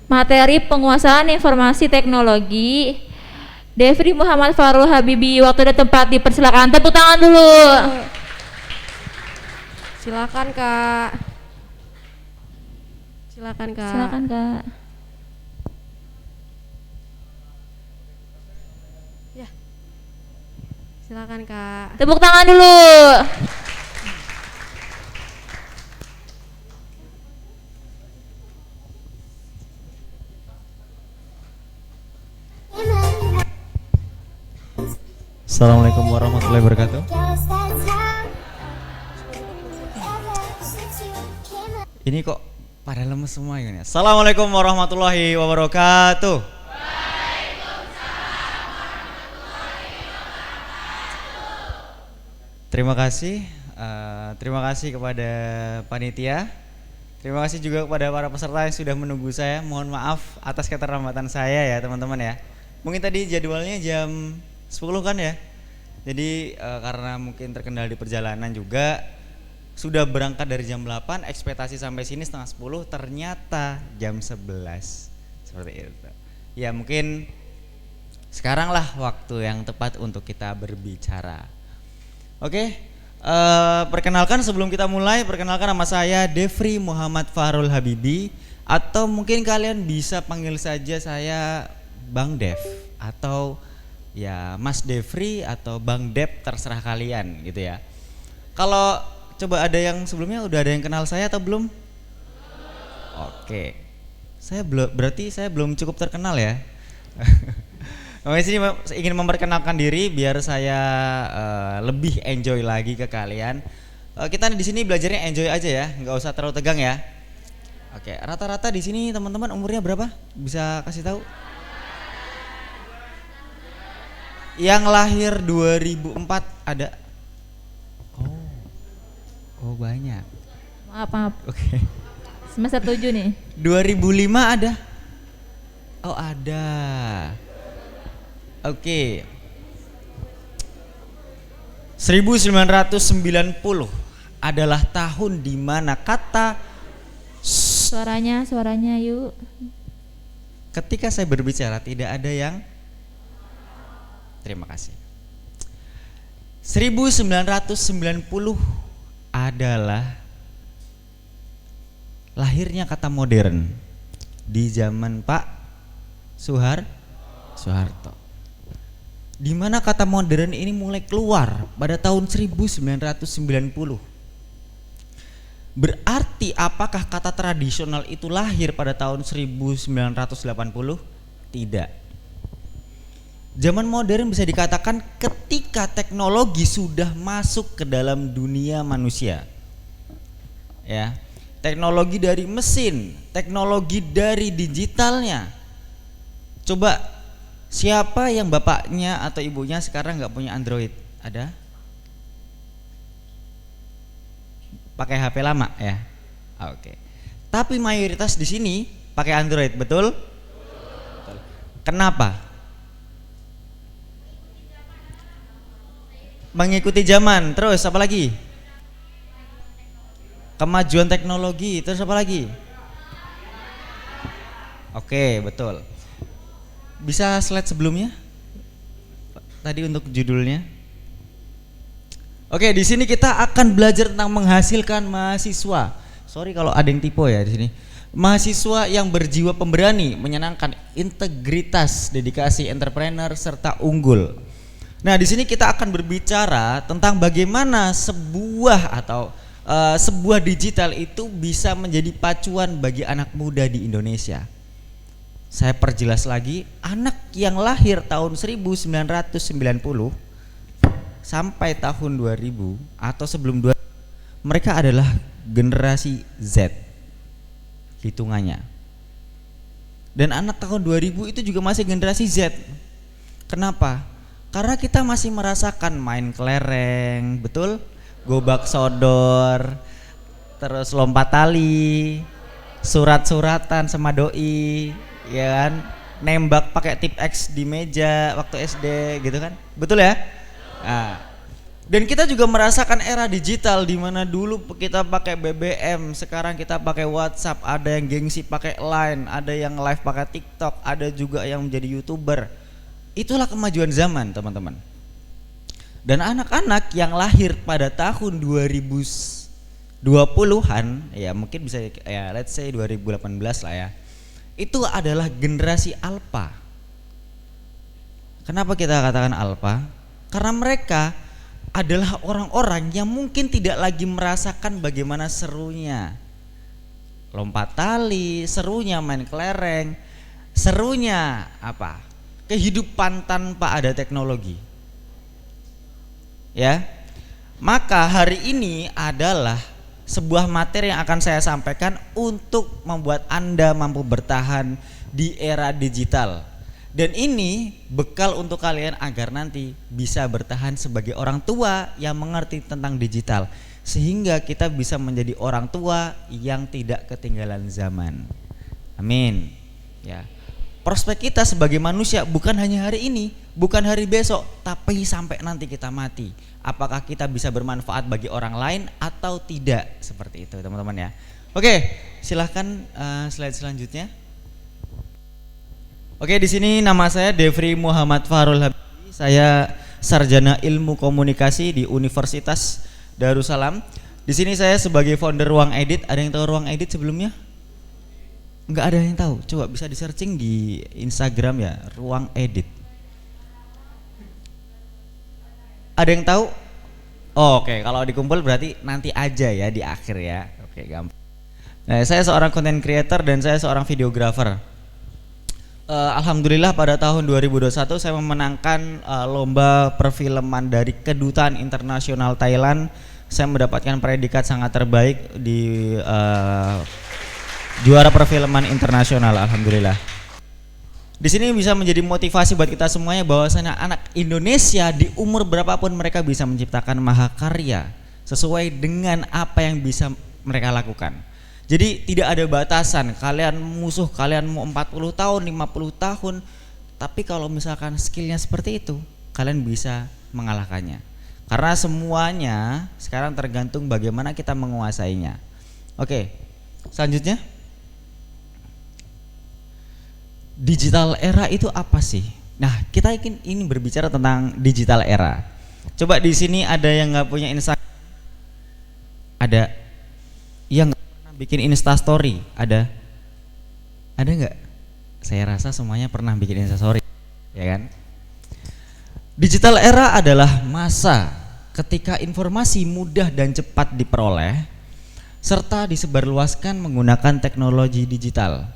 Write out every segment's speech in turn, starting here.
Materi penguasaan informasi teknologi. Devri Muhammad Farul Habibi, waktu dan tempat dipersilakan. Tepuk tangan dulu. Silakan Kak. Silakan Kak. Silakan Kak. Ya. Silakan Kak. Tepuk tangan dulu. Assalamualaikum warahmatullahi wabarakatuh. Ini kok pada lemes semua ini. Assalamualaikum warahmatullahi wabarakatuh. Terima kasih, terima kasih kepada panitia. Terima kasih juga kepada para peserta yang sudah menunggu saya. Mohon maaf atas keterlambatan saya ya teman-teman ya. Mungkin tadi jadwalnya jam 10 kan ya. Jadi karena mungkin terkendala di perjalanan juga, sudah berangkat dari jam 8, ekspektasi sampai sini setengah 10, ternyata jam 11. Seperti itu. Ya mungkin sekarang lah waktu yang tepat untuk kita berbicara. Oke, perkenalkan sebelum kita mulai, perkenalkan nama saya Devri Muhammad Farul Habibi, atau mungkin kalian bisa panggil saja saya Bang Dev, atau ya Mas Devri atau Bang Dep, terserah kalian gitu ya. Kalau coba ada yang sebelumnya udah ada yang kenal saya atau belum? Oke, saya berarti saya belum cukup terkenal ya. Di sini ingin memperkenalkan diri biar saya lebih enjoy lagi ke kalian. Kita di sini belajarnya enjoy aja ya, nggak usah terlalu tegang ya. Oke, rata-rata di sini teman-teman umurnya berapa? Bisa kasih tahu? Yang lahir 2004 ada? Oh banyak. Maaf. Oke. Semester 7 nih. 2005 ada? Oh ada. Oke. 1990 adalah tahun di mana kata Suaranya yuk. ketika saya berbicara tidak ada yang. Terima kasih. 1990 adalah lahirnya kata modern di zaman Pak Soeharto. Di mana kata modern ini mulai keluar pada tahun 1990. Berarti apakah kata tradisional itu lahir pada tahun 1980? Tidak. Zaman modern bisa dikatakan ketika teknologi sudah masuk ke dalam dunia manusia. Ya. Teknologi dari mesin, teknologi dari digitalnya. Coba siapa yang bapaknya atau ibunya sekarang nggak punya Android? Ada? Pakai HP lama ya? Oke. Tapi mayoritas di sini pakai Android, betul? Betul. Kenapa? Mengikuti zaman. Terus apa lagi? Kemajuan teknologi. Terus apa lagi? Oke, betul. Bisa slide sebelumnya? Tadi untuk judulnya. Oke, di sini kita akan belajar tentang menghasilkan mahasiswa. Sorry kalau ada yang tipe ya di sini. Mahasiswa yang berjiwa pemberani, menyenangkan, integritas, dedikasi, entrepreneur serta unggul. Nah, di sini kita akan berbicara tentang bagaimana sebuah digital itu bisa menjadi pacuan bagi anak muda di Indonesia. Saya perjelas lagi, anak yang lahir tahun 1990 sampai tahun 2000 atau sebelum 2000, mereka adalah generasi Z hitungannya. Dan anak tahun 2000 itu juga masih generasi Z. Kenapa? Karena kita masih merasakan main kelereng, betul? Gobak sodor, terus lompat tali, surat-suratan sama doi, ya kan? Nembak pakai tip X di meja waktu SD gitu kan? Betul ya? Nah, Dan kita juga merasakan era digital di mana dulu kita pakai BBM, sekarang kita pakai WhatsApp, ada yang gengsi pakai Line, ada yang live pakai TikTok, ada juga yang menjadi YouTuber. Itulah kemajuan zaman, teman-teman. Dan anak-anak yang lahir pada tahun 2020-an, ya mungkin bisa ya let's say 2018 lah ya. Itu adalah generasi alpha. Kenapa kita katakan alpha? Karena mereka adalah orang-orang yang mungkin tidak lagi merasakan bagaimana serunya lompat tali, serunya main kelereng, serunya apa? Kehidupan tanpa ada teknologi. Ya. Maka hari ini adalah sebuah materi yang akan saya sampaikan untuk membuat Anda mampu bertahan di era digital. Dan ini bekal untuk kalian agar nanti bisa bertahan sebagai orang tua yang mengerti tentang digital, sehingga kita bisa menjadi orang tua yang tidak ketinggalan zaman. Amin. Ya. Prospek kita sebagai manusia bukan hanya hari ini, bukan hari besok, tapi sampai nanti kita mati. Apakah kita bisa bermanfaat bagi orang lain atau tidak? Seperti itu, teman-teman ya. Oke, silahkan slide selanjutnya. Oke, di sini nama saya Devri Muhammad Farul Habibi. Saya sarjana ilmu komunikasi di Universitas Darussalam. Di sini saya sebagai founder Ruang Edit. Ada yang tahu Ruang Edit sebelumnya? Enggak ada yang tahu. Coba bisa di searching di Instagram ya, Ruang Edit. Ada yang tahu? Oh, oke, kalau dikumpul berarti nanti aja ya di akhir ya. Oke, gampang. Nah, saya seorang content creator dan saya seorang videographer. Alhamdulillah pada tahun 2021 saya memenangkan lomba perfilman dari Kedutaan Internasional Thailand. Saya mendapatkan predikat sangat terbaik di juara perfilman internasional, alhamdulillah. Di sini bisa menjadi motivasi buat kita semuanya bahwasanya anak Indonesia di umur berapapun mereka bisa menciptakan mahakarya sesuai dengan apa yang bisa mereka lakukan. Jadi tidak ada batasan, kalian musuh kalian mau 40 tahun, 50 tahun, tapi kalau misalkan skillnya seperti itu, kalian bisa mengalahkannya. Karena semuanya sekarang tergantung bagaimana kita menguasainya. Oke, selanjutnya. Digital era itu apa sih? Nah, kita ini berbicara tentang digital era. Coba di sini ada yang nggak punya Instagram? Ada yang bikin Insta Story, ada nggak? Saya rasa semuanya pernah bikin Insta Story, ya kan? Digital era adalah masa ketika informasi mudah dan cepat diperoleh serta disebarluaskan menggunakan teknologi digital.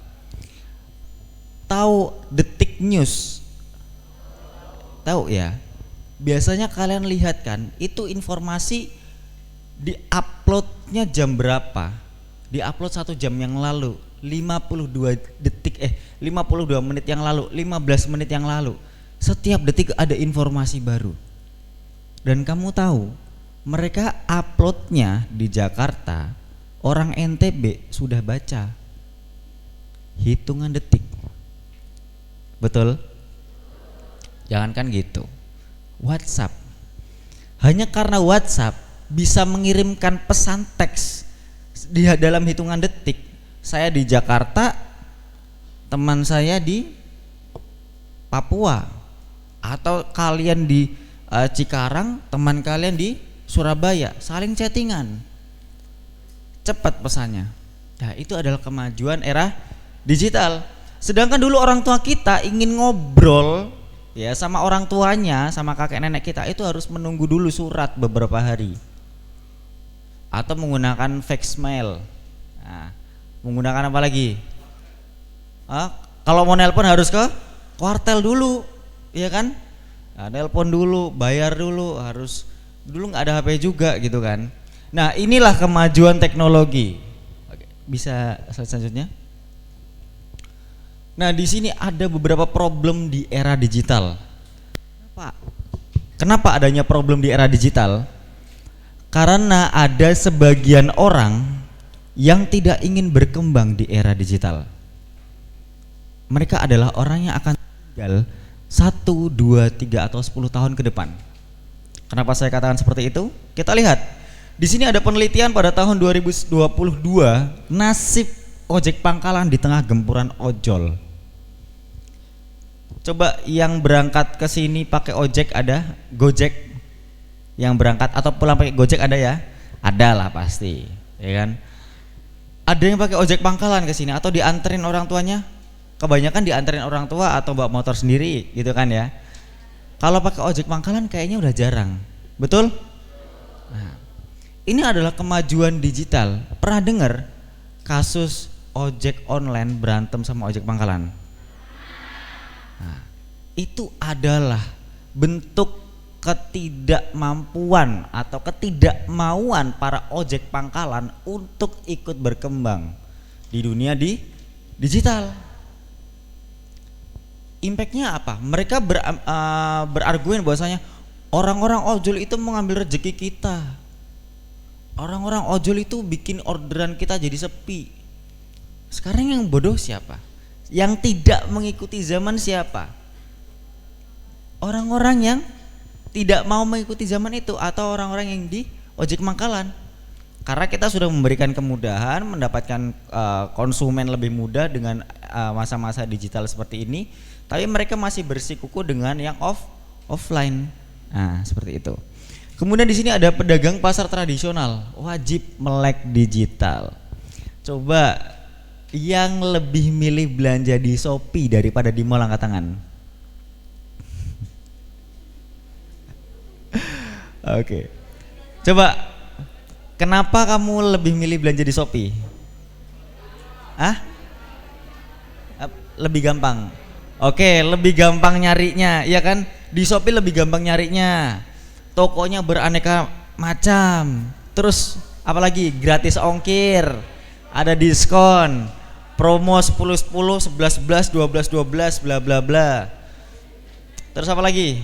Tahu Detik News? Tahu ya? Biasanya kalian lihat kan, itu informasi di-uploadnya jam berapa? Di-upload 1 jam yang lalu, 52 menit yang lalu, 15 menit yang lalu. Setiap detik ada informasi baru. Dan kamu tahu, mereka uploadnya di Jakarta, orang NTB sudah baca hitungan detik. Betul? Jangankan gitu, WhatsApp. Hanya karena WhatsApp bisa mengirimkan pesan teks di dalam hitungan detik. Saya di Jakarta, teman saya di Papua, atau kalian di Cikarang, teman kalian di Surabaya, saling chattingan, cepat pesannya. Nah, itu adalah kemajuan era digital. Sedangkan dulu orang tua kita ingin ngobrol ya sama orang tuanya, sama kakek nenek kita, itu harus menunggu dulu surat beberapa hari. Atau menggunakan fax mail. Nah, menggunakan apa lagi? Kalau mau nelpon harus ke kuartel dulu, iya kan? Nah, nelpon dulu, bayar dulu, harus dulu nggak ada HP juga gitu kan. Nah, inilah kemajuan teknologi. Oke, bisa selanjutnya. Nah, di sini ada beberapa problem di era digital. Kenapa adanya problem di era digital? Karena ada sebagian orang yang tidak ingin berkembang di era digital. Mereka adalah orang yang akan tinggal 1, 2, 3 atau 10 tahun ke depan. Kenapa saya katakan seperti itu? Kita lihat. Di sini ada penelitian pada tahun 2022, nasib ojek pangkalan di tengah gempuran ojol. Coba yang berangkat ke sini pakai ojek ada? Gojek. Yang berangkat atau pulang pakai Gojek ada ya? Ada lah pasti, ya kan? Ada yang pakai ojek pangkalan ke sini atau dianterin orang tuanya? Kebanyakan dianterin orang tua atau bawa motor sendiri gitu kan ya. Kalau pakai ojek pangkalan kayaknya udah jarang. Betul? Nah, ini adalah kemajuan digital. Pernah dengar kasus ojek online berantem sama ojek pangkalan? Nah, itu adalah bentuk ketidakmampuan atau ketidakmauan para ojek pangkalan untuk ikut berkembang di dunia digital. Impactnya apa? Mereka berargumen bahwasanya orang-orang ojol itu mengambil rezeki kita. Orang-orang ojol itu bikin orderan kita jadi sepi. Sekarang yang bodoh siapa? Yang tidak mengikuti zaman siapa? Orang-orang yang tidak mau mengikuti zaman itu atau orang-orang yang di ojek pangkalan. Karena kita sudah memberikan kemudahan, mendapatkan konsumen lebih mudah dengan masa-masa digital seperti ini, tapi mereka masih bersikuku dengan yang offline. Nah, seperti itu. Kemudian di sini ada pedagang pasar tradisional, wajib melek digital. Coba yang lebih milih belanja di Shopee daripada di mall angkat tangan. Oke. Coba kenapa kamu lebih milih belanja di Shopee? Lebih gampang. Oke, lebih gampang nyarinya, ya kan? Di Shopee lebih gampang nyarinya. Tokonya beraneka macam. Terus apalagi gratis ongkir, ada diskon, promo 10-10, 11-11, 12-12, bla bla bla. Terus apa lagi?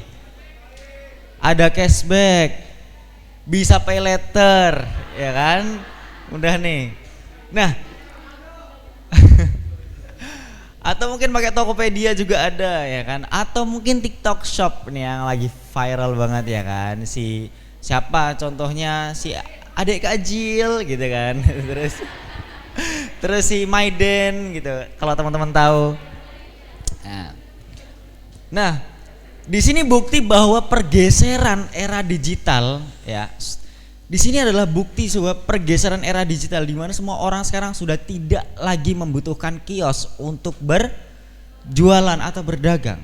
Ada cashback, bisa pay later, ya kan? Udah nih. Nah, atau mungkin pakai Tokopedia juga ada, ya kan? Atau mungkin TikTok Shop nih yang lagi viral banget, ya kan? Si siapa contohnya, si Adek Kajil gitu kan. terus si Maiden gitu, kalau teman-teman tahu. Nah, di sini bukti bahwa pergeseran era digital, ya. Di sini adalah bukti sebuah pergeseran era digital di mana semua orang sekarang sudah tidak lagi membutuhkan kios untuk berjualan atau berdagang.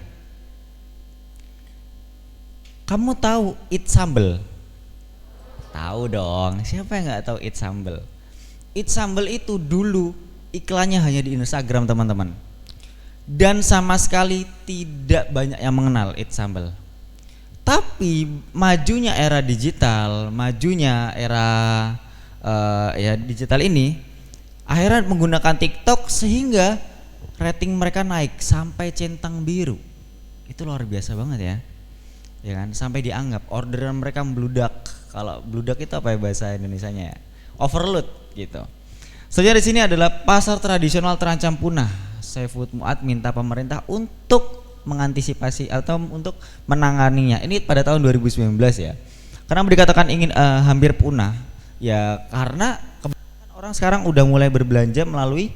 Kamu tahu Eat Sambal? Tahu dong. Siapa yang nggak tahu Eat Sambal? Eat Sambal itu dulu iklannya hanya di Instagram, teman-teman. Dan sama sekali tidak banyak yang mengenal Eat Sambal. Tapi majunya era digital, majunya era ya digital ini, akhirnya menggunakan TikTok sehingga rating mereka naik sampai centang biru. Itu luar biasa banget ya. Ya kan, sampai dianggap orderan mereka membludak. Kalau bludak itu apa ya bahasa Indonesianya ya? Overload gitu. Sebenarnya di sini adalah pasar tradisional terancam punah. Saiful Mu'ad minta pemerintah untuk mengantisipasi atau untuk menanganinya. Ini pada tahun 2019 ya. Karena dikatakan ingin hampir punah, ya karena kebanyakan orang sekarang udah mulai berbelanja melalui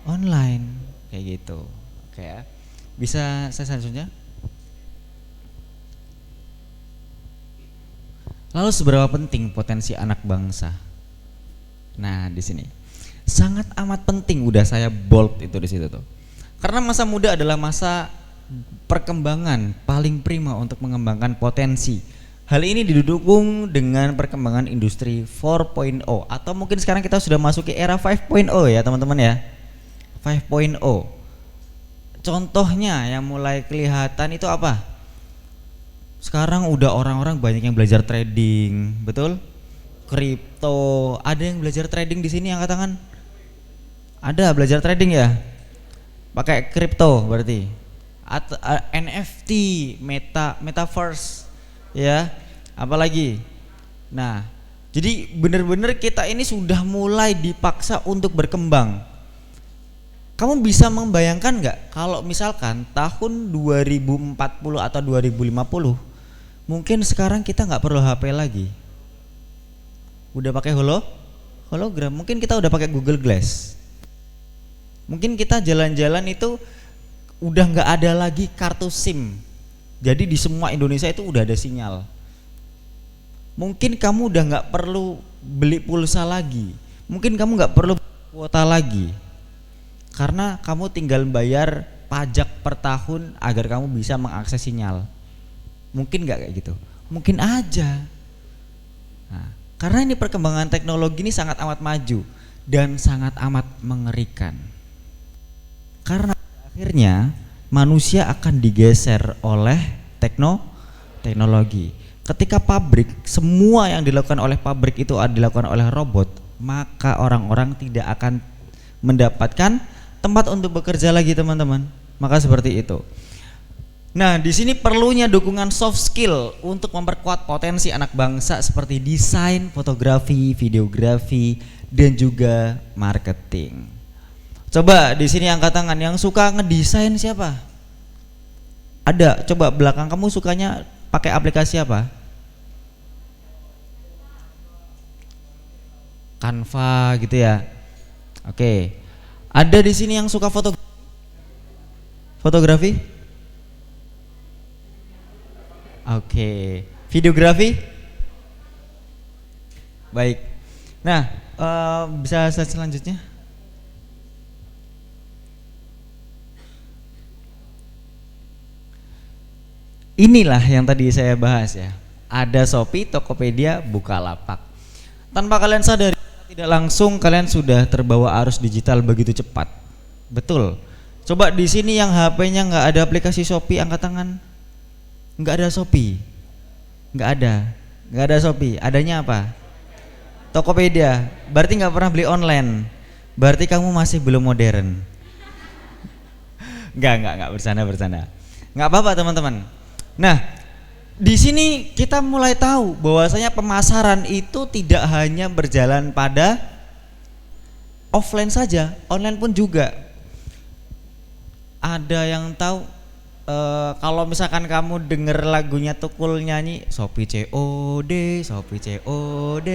online kayak gitu. Oke ya. Bisa saya selanjutnya? Lalu seberapa penting potensi anak bangsa? Nah, di sini sangat amat penting, udah saya bold itu di situ tuh. Karena masa muda adalah masa perkembangan paling prima untuk mengembangkan potensi. Hal ini didukung dengan perkembangan industri 4.0 atau mungkin sekarang kita sudah masuk ke era 5.0 ya teman-teman ya. 5.0. Contohnya yang mulai kelihatan itu apa? Sekarang udah orang-orang banyak yang belajar trading, betul? Kripto. Ada yang belajar trading di sini angkat tangan? Ada belajar trading ya? Pakai kripto berarti, atau NFT, metaverse, ya, apalagi. Nah, jadi benar-benar kita ini sudah mulai dipaksa untuk berkembang. Kamu bisa membayangkan nggak kalau misalkan tahun 2040 atau 2050 Mungkin sekarang kita nggak perlu HP lagi. Udah pakai hologram. Mungkin kita udah pakai Google Glass. Mungkin kita jalan-jalan itu udah nggak ada lagi kartu SIM. Jadi di semua Indonesia itu udah ada sinyal. Mungkin kamu udah nggak perlu beli pulsa lagi. Mungkin kamu nggak perlu kuota lagi. Karena kamu tinggal bayar pajak per tahun agar kamu bisa mengakses sinyal. Mungkin nggak kayak gitu? Mungkin aja. Nah, karena ini perkembangan teknologi ini sangat amat maju dan sangat amat mengerikan. Karena akhirnya manusia akan digeser oleh teknologi. Ketika pabrik, semua yang dilakukan oleh pabrik itu dilakukan oleh robot, maka orang-orang tidak akan mendapatkan tempat untuk bekerja lagi, teman-teman. Maka seperti itu. Nah, di sini perlunya dukungan soft skill untuk memperkuat potensi anak bangsa seperti desain, fotografi, videografi, dan juga marketing. Coba di sini angkat tangan yang suka ngedesain siapa? Ada. Coba belakang kamu sukanya pakai aplikasi apa? Canva gitu ya. Oke. Ada di sini yang suka fotografi? Oke. Videografi? Baik. Nah, bisa slide selanjutnya? Inilah yang tadi saya bahas ya. Ada Shopee, Tokopedia, Bukalapak. Tanpa kalian sadari, tidak langsung kalian sudah terbawa arus digital begitu cepat. Betul. Coba di sini yang HP-nya nggak ada aplikasi Shopee, angkat tangan. Nggak ada Shopee. Nggak ada Shopee. Adanya apa? Tokopedia. Berarti nggak pernah beli online. Berarti kamu masih belum modern. Nggak bercanda. Nggak apa-apa, teman-teman. Nah, di sini kita mulai tahu bahwasanya pemasaran itu tidak hanya berjalan pada offline saja, online pun juga. Ada yang tahu kalau misalkan kamu denger lagunya Tukul nyanyi Shopee COD, Shopee COD.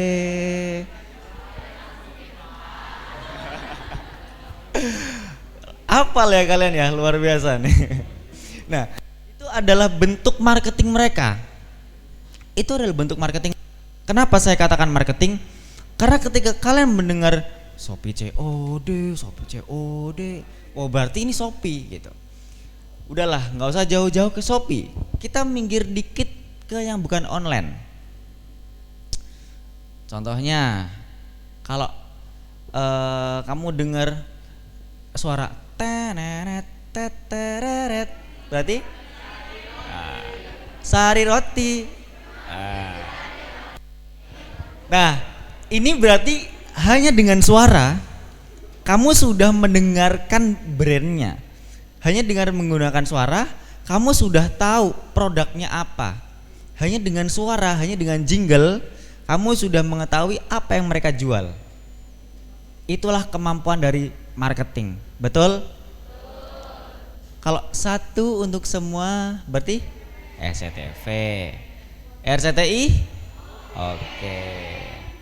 Apal ya kalian ya, luar biasa nih. Nah, itu adalah bentuk marketing mereka. Itu adalah bentuk marketing. Kenapa saya katakan marketing? Karena ketika kalian mendengar Shopee COD, oh berarti ini Shopee gitu. Udahlah, nggak usah jauh-jauh ke Shopee. Kita minggir dikit ke yang bukan online. Contohnya, kalau kamu dengar suara teneret teteret, berarti sari roti. Nah, ini berarti hanya dengan suara kamu sudah mendengarkan brandnya. Hanya dengan menggunakan suara kamu sudah tahu produknya apa. Hanya dengan suara, hanya dengan jingle kamu sudah mengetahui apa yang mereka jual. Itulah kemampuan dari marketing. Betul? Kalau satu untuk semua berarti SCTV. RCTI?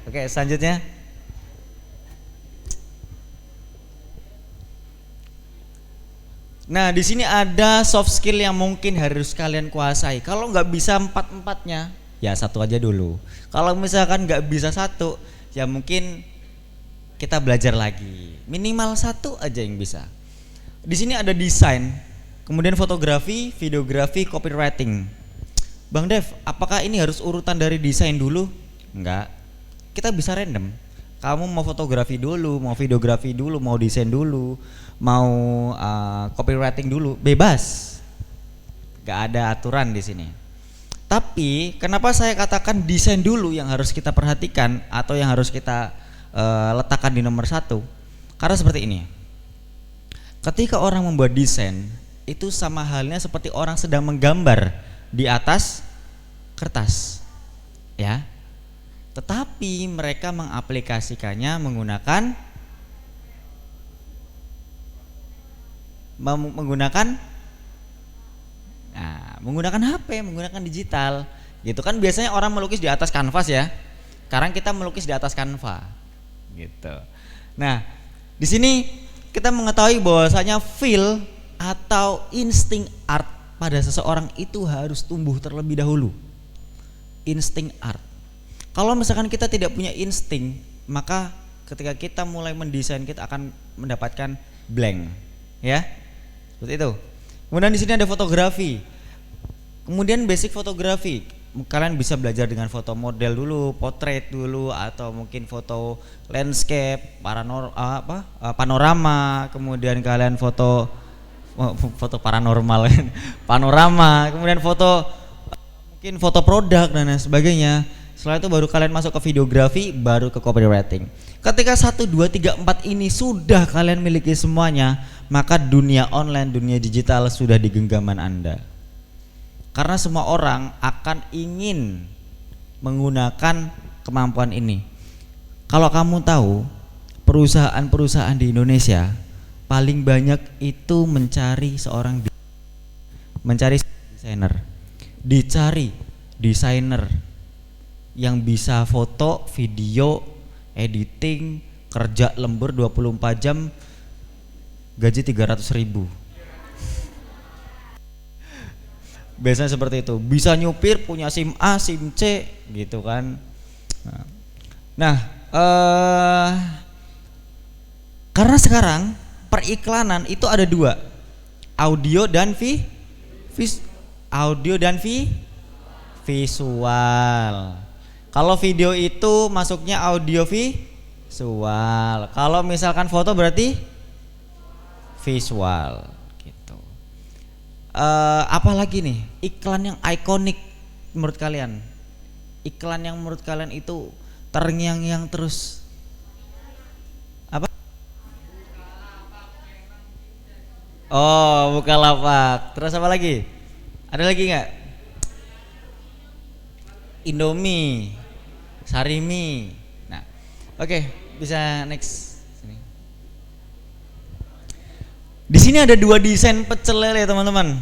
Oke, selanjutnya. Nah, di sini ada soft skill yang mungkin harus kalian kuasai. Kalau nggak bisa empat-empatnya, ya satu aja dulu. Kalau misalkan nggak bisa satu, ya mungkin kita belajar lagi. Minimal satu aja yang bisa. Di sini ada desain, kemudian fotografi, videografi, copywriting. Bang Dev, apakah ini harus urutan dari desain dulu? Enggak. Kita bisa random. Kamu mau fotografi dulu, mau videografi dulu, mau desain dulu, mau copywriting dulu, bebas. Gak ada aturan di sini. Tapi kenapa saya katakan desain dulu yang harus kita perhatikan atau yang harus kita letakkan di nomor satu? Karena seperti ini. Ketika orang membuat desain, itu sama halnya seperti orang sedang menggambar di atas kertas, ya. Tetapi mereka mengaplikasikannya menggunakan menggunakan HP, menggunakan digital. Gitu kan biasanya orang melukis di atas kanvas ya. Sekarang kita melukis di atas Canva. Gitu. Nah, di sini kita mengetahui bahwasanya feel atau insting art pada seseorang itu harus tumbuh terlebih dahulu. Insting art. Kalau misalkan kita tidak punya insting, maka ketika kita mulai mendesain kita akan mendapatkan blank, ya. Seperti itu. Kemudian di sini ada fotografi. Kemudian basic fotografi. Kalian bisa belajar dengan foto model dulu, potret dulu, atau mungkin foto landscape, panorama, kemudian kalian foto paranormal, panorama, kemudian mungkin foto produk dan lain sebagainya. Setelah itu baru kalian masuk ke videografi, baru ke copywriting. Ketika 1, 2, 3, 4 ini sudah kalian miliki semuanya, maka dunia online, dunia digital sudah di genggaman Anda. Karena semua orang akan ingin menggunakan kemampuan ini. Kalau kamu tahu, perusahaan-perusahaan di Indonesia paling banyak itu mencari desainer yang bisa foto, video, editing, kerja lembur 24 jam, gaji 300.000. Biasanya seperti itu, bisa nyupir, punya SIM A, SIM C gitu kan. Nah, karena sekarang periklanan itu ada 2, audio dan visual. Kalau video itu masuknya audio visual. Kalau misalkan foto berarti visual. Apalagi nih iklan yang ikonik menurut kalian? Iklan yang menurut kalian itu terngiang-ngiang terus? Apa? Oh, Bukalapak. Terus apa lagi? Ada lagi nggak? Indomie, Sarimi. Nah, oke, bisa next. Di sini ada 2 desain pecel lele teman-teman.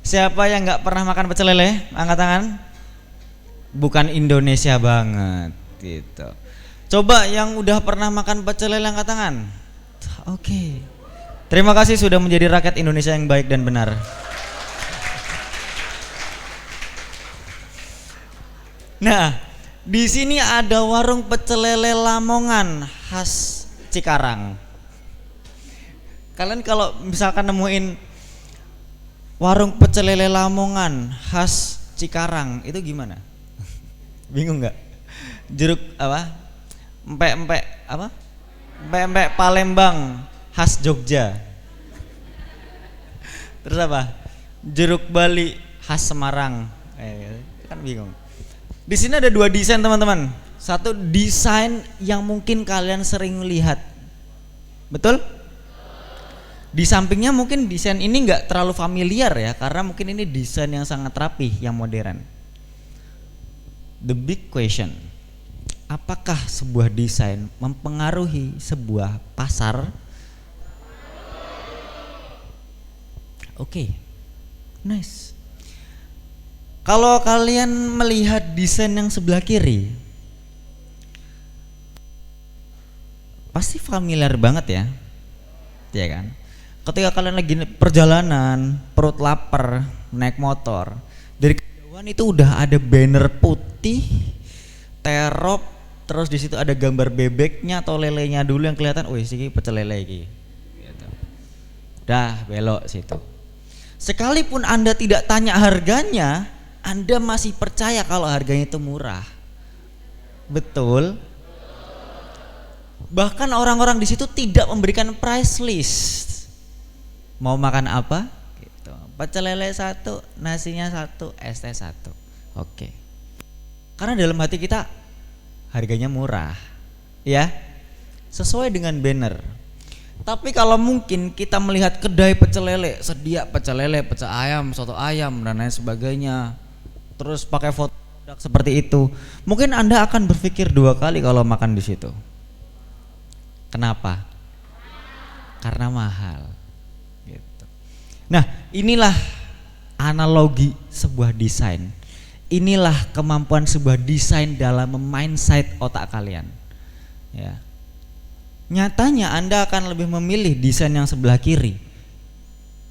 Siapa yang nggak pernah makan pecel lele? Angkat tangan. Bukan Indonesia banget, gitu. Coba yang udah pernah makan pecel lele angkat tangan. Oke. Terima kasih sudah menjadi rakyat Indonesia yang baik dan benar. Nah, di sini ada warung pecel lele Lamongan khas Cikarang. Kalian kalau misalkan nemuin warung pecel lele Lamongan khas Cikarang itu gimana? Bingung nggak? Jeruk apa? Empek-empek apa? Empek-empek Palembang khas Jogja. Terus apa? Jeruk Bali khas Semarang. Kan bingung. Di sini ada 2 desain teman-teman. Satu desain yang mungkin kalian sering lihat. Betul? Di sampingnya mungkin desain ini nggak terlalu familiar ya, karena mungkin ini desain yang sangat rapih, yang modern. The big question, apakah sebuah desain mempengaruhi sebuah pasar? Oke, nice. Kalau kalian melihat desain yang sebelah kiri, pasti familiar banget ya kan? Ketika kalian lagi perjalanan, perut lapar, naik motor, dari kejauhan itu udah ada banner putih, terop, terus di situ ada gambar bebeknya atau lelenya dulu yang kelihatan. Wih, sih pecel lele iki. Gitu. Dah belok situ. Sekalipun Anda tidak tanya harganya, Anda masih percaya kalau harganya itu murah. Betul? Bahkan orang-orang di situ tidak memberikan price list. Mau makan apa? Gitu. Pecel lele 1, nasinya 1, es teh 1. Oke. Karena dalam hati kita harganya murah, ya, sesuai dengan banner. Tapi kalau mungkin kita melihat kedai pecel lele, sedia pecel lele, pecel ayam, soto ayam dan lain sebagainya, terus pakai foto produk seperti itu, mungkin Anda akan berpikir 2 kali kalau makan di situ. Kenapa? Karena mahal. Gitu. Nah, inilah analogi sebuah desain Inilah kemampuan sebuah desain dalam mindset otak kalian. Ya. Nyatanya Anda akan lebih memilih desain yang sebelah kiri,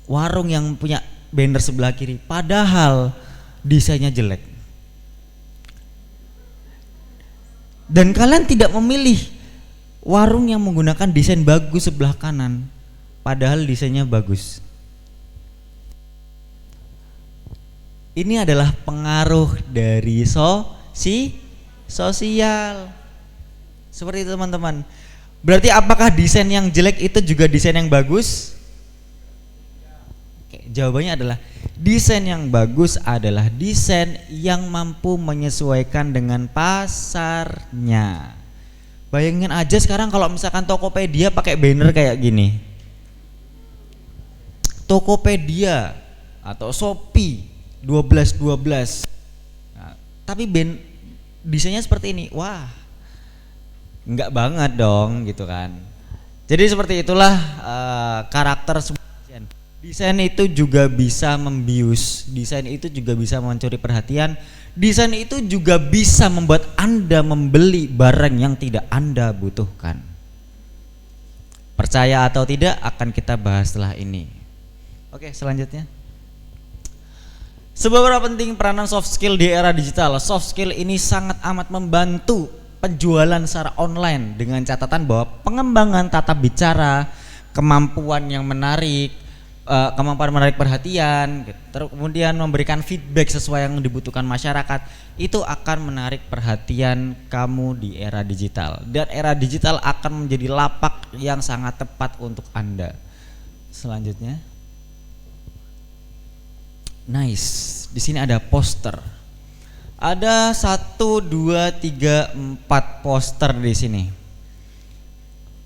warung yang punya banner sebelah kiri, padahal desainnya jelek. Dan kalian tidak memilih warung yang menggunakan desain bagus sebelah kanan, padahal desainnya bagus. Ini adalah pengaruh dari sosial. Seperti itu teman-teman. Berarti apakah desain yang jelek itu juga desain yang bagus? Oke, jawabannya adalah desain yang bagus adalah desain yang mampu menyesuaikan dengan pasarnya. Bayangin aja sekarang kalau misalkan Tokopedia pakai banner kayak gini. Tokopedia atau Shopee 12. Nah, tapi desainnya seperti ini. Wah, enggak banget dong gitu kan. Jadi seperti itulah karakter sebuah desain. Desain itu juga bisa membius, desain itu juga bisa mencuri perhatian, desain itu juga bisa membuat Anda membeli barang yang tidak Anda butuhkan. Percaya atau tidak akan kita bahas setelah ini. Oke, selanjutnya. Seberapa penting peranan soft skill di era digital? Soft skill ini sangat amat membantu penjualan secara online dengan catatan bahwa pengembangan tata bicara, kemampuan yang menarik, kemampuan menarik perhatian, kemudian memberikan feedback sesuai yang dibutuhkan masyarakat, itu akan menarik perhatian kamu di era digital. Dan era digital akan menjadi lapak yang sangat tepat untuk Anda. Selanjutnya. Nice. Di sini ada poster. Ada 1, 2, 3, 4 poster di sini.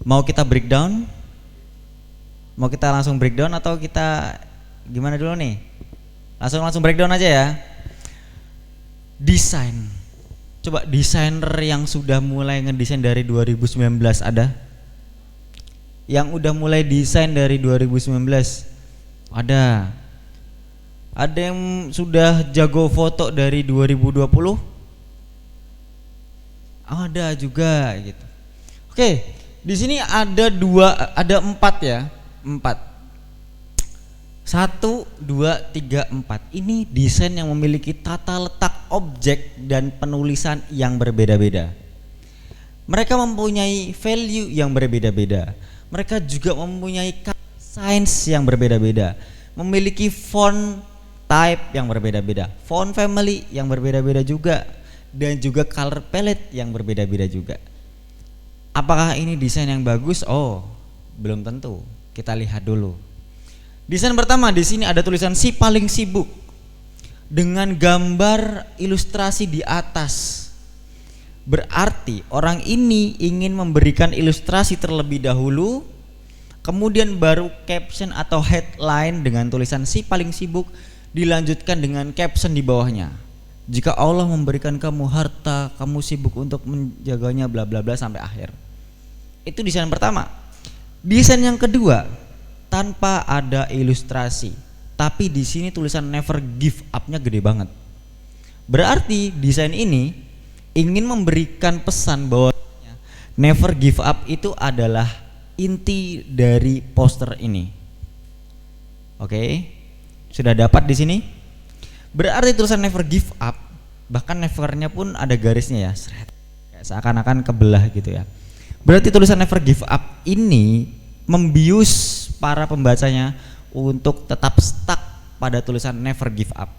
Mau kita breakdown? Mau kita langsung breakdown atau kita gimana dulu nih? Langsung breakdown aja ya. Desain. Coba desainer yang sudah mulai ngedesain dari 2019 ada? Yang udah mulai desain dari 2019? Ada. Ada yang sudah jago foto dari 2020? Ada juga gitu. Oke, di sini ada 4 ya. 4. 1, 2, 3, 4. Ini desain yang memiliki tata letak objek dan penulisan yang berbeda-beda. Mereka mempunyai value yang berbeda-beda. Mereka juga mempunyai size yang berbeda-beda. Memiliki font type yang berbeda-beda, font family yang berbeda-beda juga, dan juga color palette yang berbeda-beda juga. Apakah ini desain yang bagus? Oh, belum tentu. Kita lihat dulu. Desain pertama di sini ada tulisan si paling sibuk dengan gambar ilustrasi di atas. Berarti orang ini ingin memberikan ilustrasi terlebih dahulu, kemudian baru caption atau headline dengan tulisan si paling sibuk, dilanjutkan dengan caption di bawahnya. Jika Allah memberikan kamu harta, kamu sibuk untuk menjaganya bla bla bla sampai akhir. Itu desain pertama. Desain yang kedua tanpa ada ilustrasi, tapi di sini tulisan never give up-nya gede banget. Berarti desain ini ingin memberikan pesan bahwa never give up itu adalah inti dari poster ini. Oke. Sudah dapat di sini? Berarti tulisan never give up, bahkan nevernya pun ada garisnya ya, kayak seakan-akan kebelah gitu ya. Berarti tulisan never give up ini membius para pembacanya untuk tetap stuck pada tulisan never give up.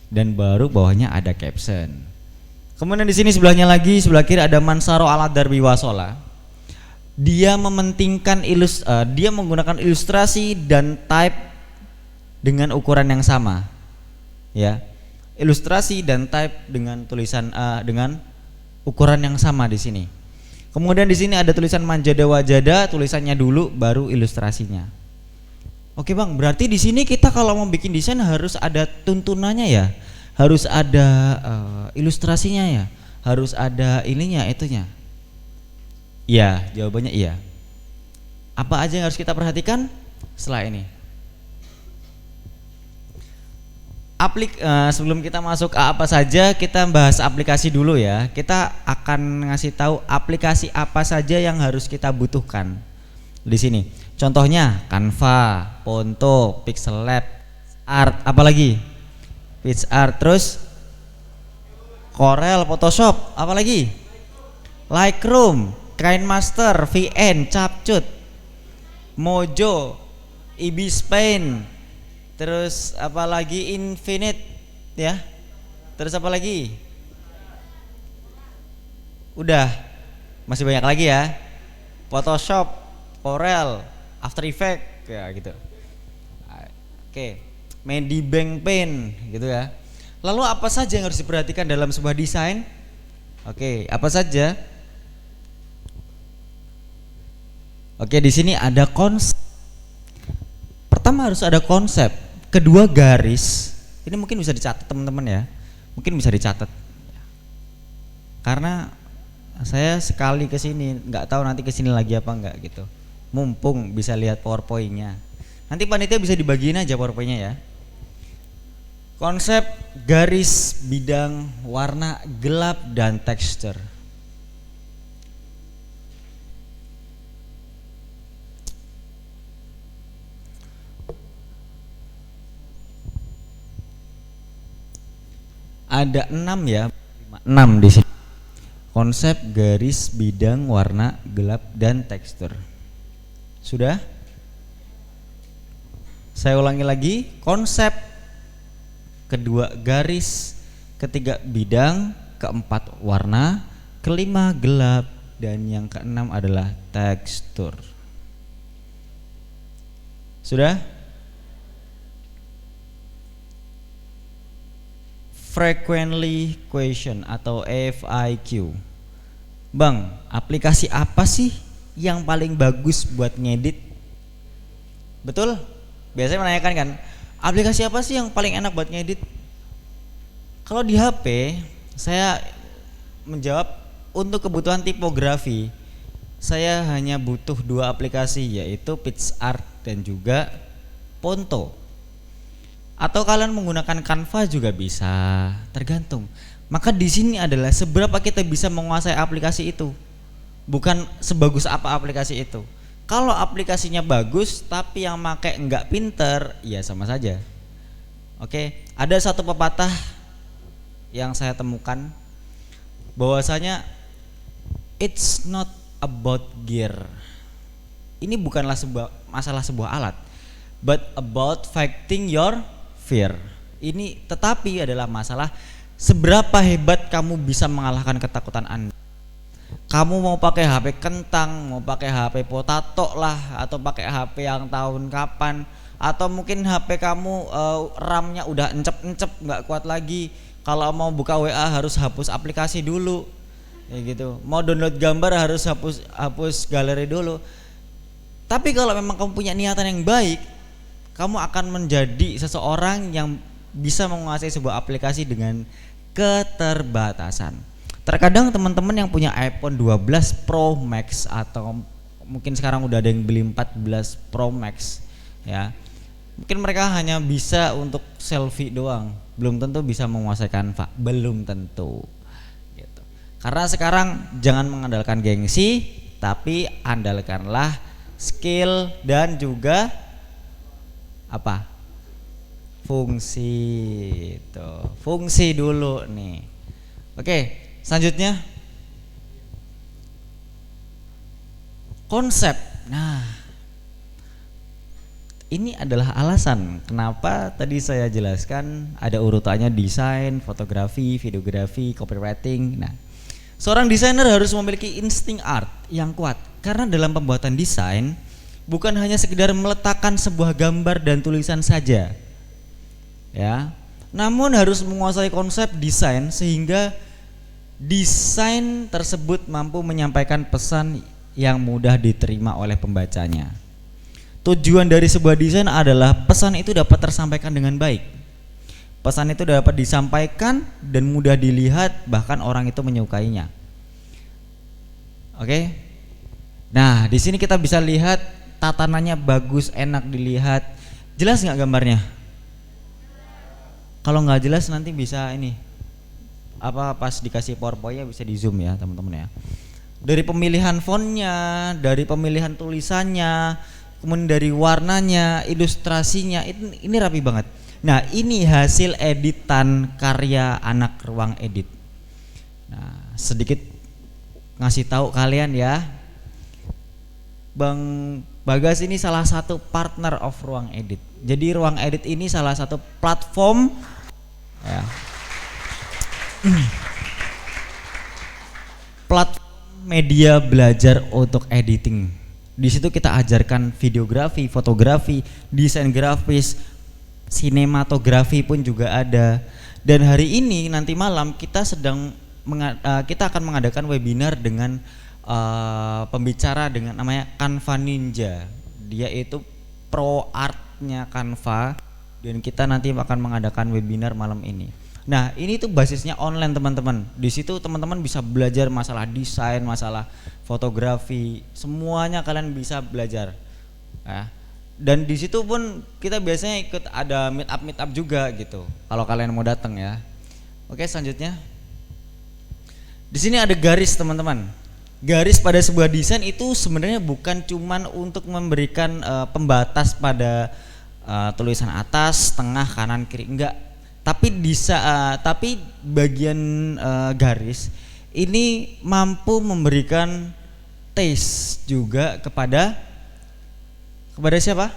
Dan baru bawahnya ada caption. Kemudian di sini sebelahnya lagi, sebelah kiri ada Mansaro ala Darbi Wasola. Dia mementingkan dia menggunakan ilustrasi dan type dengan ukuran yang sama, ya, ilustrasi dan type dengan tulisan dengan ukuran yang sama di sini. Kemudian di sini ada tulisan manjada wajada, tulisannya dulu baru ilustrasinya. Oke bang, berarti di sini kita kalau mau bikin desain harus ada tuntunannya ya, harus ada ilustrasinya ya, harus ada ininya itunya. Iya, jawabannya iya. Apa aja yang harus kita perhatikan setelah ini? Sebelum kita masuk ke apa saja, kita bahas aplikasi dulu ya. Kita akan ngasih tahu aplikasi apa saja yang harus kita butuhkan di sini. Contohnya Canva, Ponto, Pixel Lab, Art, apalagi PicsArt, terus Corel, Photoshop, apalagi Lightroom, KineMaster, VN, CapCut, Mojo, Ibis Paint, terus apalagi Infinite ya, terus apa lagi? Udah, masih banyak lagi ya. Photoshop, Corel, After Effects ya gitu. Oke, Medibank Paint gitu ya. Lalu apa saja yang harus diperhatikan dalam sebuah desain? Oke, apa saja? Oke, di sini ada konsep. Pertama harus ada konsep. Kedua garis. Ini mungkin bisa dicatat teman-teman ya. Mungkin bisa dicatat. Karena saya sekali ke sini, nggak tahu nanti ke sini lagi apa enggak gitu. Mumpung bisa lihat PowerPoint-nya. Nanti panitia bisa dibagiin aja PowerPoint-nya ya. Konsep, garis, bidang, warna, gelap, dan tekstur. Ada 6 ya, 6 di sini. Konsep, garis, bidang, warna, gelap, dan tekstur. Sudah? Saya ulangi lagi. Konsep, kedua garis, ketiga bidang, keempat warna, kelima gelap, dan yang keenam adalah tekstur. Sudah? Frequently question atau FAQ. Bang, aplikasi apa sih yang paling bagus buat ngedit? Betul? Biasanya menanyakan kan, aplikasi apa sih yang paling enak buat ngedit? Kalau di HP, saya menjawab untuk kebutuhan tipografi, saya hanya butuh 2 aplikasi, yaitu PicsArt dan juga Ponto. Atau kalian menggunakan Canva juga bisa, tergantung. Maka di sini adalah seberapa kita bisa menguasai aplikasi itu, bukan sebagus apa aplikasi itu. Kalau aplikasinya bagus tapi yang pakai enggak pinter, ya sama saja. Oke, ada satu pepatah yang saya temukan bahwasanya it's not about gear. Ini bukanlah masalah sebuah alat, but about fighting your fear. Ini tetapi adalah masalah seberapa hebat kamu bisa mengalahkan ketakutan Anda. Kamu mau pakai HP kentang, mau pakai HP potato lah, atau pakai HP yang tahun kapan, atau mungkin HP kamu RAM-nya udah encep-encep nggak kuat lagi. Kalau mau buka WA harus hapus aplikasi dulu, ya gitu. Mau download gambar harus hapus galeri dulu. Tapi kalau memang kamu punya niatan yang baik, kamu akan menjadi seseorang yang bisa menguasai sebuah aplikasi dengan keterbatasan. Terkadang teman-teman yang punya iPhone 12 Pro Max atau mungkin sekarang udah ada yang beli 14 Pro Max ya, mungkin mereka hanya bisa untuk selfie doang, belum tentu bisa menguasai Canva, belum tentu gitu. Karena sekarang jangan mengandalkan gengsi, tapi andalkanlah skill dan juga apa? Fungsi itu. Fungsi dulu nih. Oke, selanjutnya konsep. Nah, ini adalah alasan kenapa tadi saya jelaskan ada urutannya desain, fotografi, videografi, copywriting. Nah, seorang desainer harus memiliki insting art yang kuat karena dalam pembuatan desain bukan hanya sekedar meletakkan sebuah gambar dan tulisan saja, ya, namun harus menguasai konsep desain sehingga desain tersebut mampu menyampaikan pesan yang mudah diterima oleh pembacanya. Tujuan dari sebuah desain adalah pesan itu dapat tersampaikan dengan baik. Pesan itu dapat disampaikan dan mudah dilihat, bahkan orang itu menyukainya. Oke. Nah, di sini kita bisa lihat tatanannya bagus, enak dilihat. Jelas nggak gambarnya? Kalau nggak jelas nanti bisa ini apa pas dikasih PowerPoint-nya bisa di zoom ya teman-teman ya. Dari pemilihan fontnya, dari pemilihan tulisannya, kemudian dari warnanya, ilustrasinya, ini rapi banget. Nah ini hasil editan karya anak ruang edit. Nah sedikit ngasih tahu kalian ya, Bang Bagas ini salah satu partner of ruang edit. Jadi ruang edit ini salah satu platform ya, platform media belajar untuk editing. Di situ kita ajarkan videografi, fotografi, desain grafis, sinematografi pun juga ada. Dan hari ini nanti malam kita kita akan mengadakan webinar dengan pembicara dengan namanya Canva Ninja. Dia itu pro artnya Canva dan kita nanti akan mengadakan webinar malam ini. Nah ini tuh basisnya online teman-teman. Di situ teman-teman bisa belajar masalah desain, masalah fotografi, semuanya kalian bisa belajar. Ya. Dan di situ pun kita biasanya ikut ada meet up juga gitu. Kalau kalian mau datang ya. Oke selanjutnya. Di sini ada garis teman-teman. Garis pada sebuah desain itu sebenarnya bukan cuman untuk memberikan pembatas pada tulisan atas, tengah, kanan, kiri, enggak. Tapi bagian garis ini mampu memberikan taste juga kepada siapa?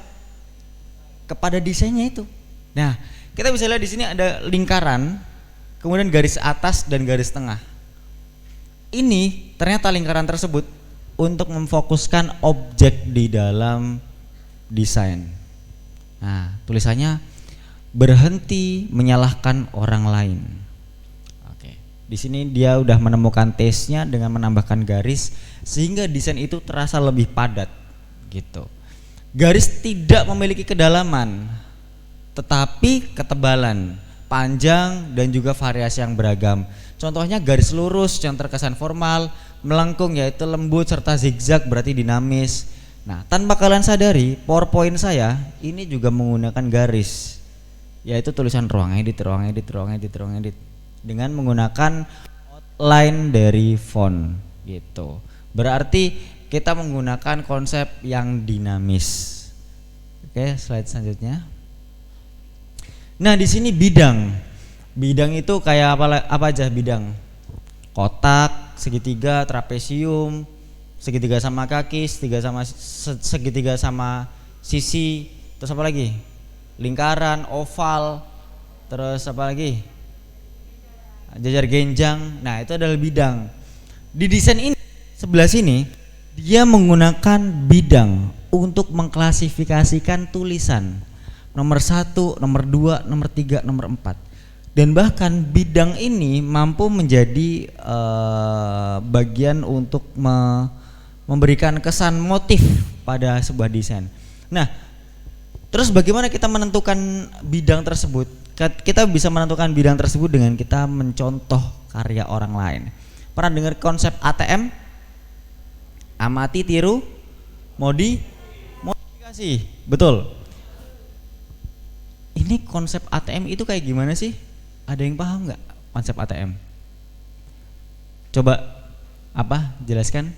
Kepada desainnya itu. Nah, kita bisa lihat di sini ada lingkaran, kemudian garis atas dan garis tengah. Ini ternyata lingkaran tersebut untuk memfokuskan objek di dalam desain. Nah, tulisannya berhenti menyalahkan orang lain. Oke. Di sini dia udah menemukan taste-nya dengan menambahkan garis sehingga desain itu terasa lebih padat gitu. Garis tidak memiliki kedalaman tetapi ketebalan, panjang dan juga variasi yang beragam. Contohnya garis lurus yang terkesan formal, melengkung yaitu lembut serta zigzag berarti dinamis. Nah, tanpa kalian sadari, PowerPoint saya ini juga menggunakan garis, yaitu tulisan ruang edit dengan menggunakan outline dari font gitu. Berarti kita menggunakan konsep yang dinamis. Oke, slide selanjutnya. Nah, di sini bidang. Bidang itu kayak apa aja bidang? Kotak, segitiga, trapesium, segitiga sama kaki, segitiga sama sisi, terus apa lagi? Lingkaran, oval, terus apa lagi? Jajar genjang. Nah, itu adalah bidang. Di desain ini sebelah sini dia menggunakan bidang untuk mengklasifikasikan tulisan. Nomor 1, nomor 2, nomor 3, nomor 4. Dan bahkan bidang ini mampu menjadi bagian untuk memberikan kesan motif pada sebuah desain. Nah, terus bagaimana kita menentukan bidang tersebut? Kita bisa menentukan bidang tersebut dengan kita mencontoh karya orang lain. Pernah dengar konsep ATM? Amati, tiru, modifikasi. Betul. Ini konsep ATM itu kayak gimana sih? Ada yang paham nggak konsep ATM? Coba jelaskan.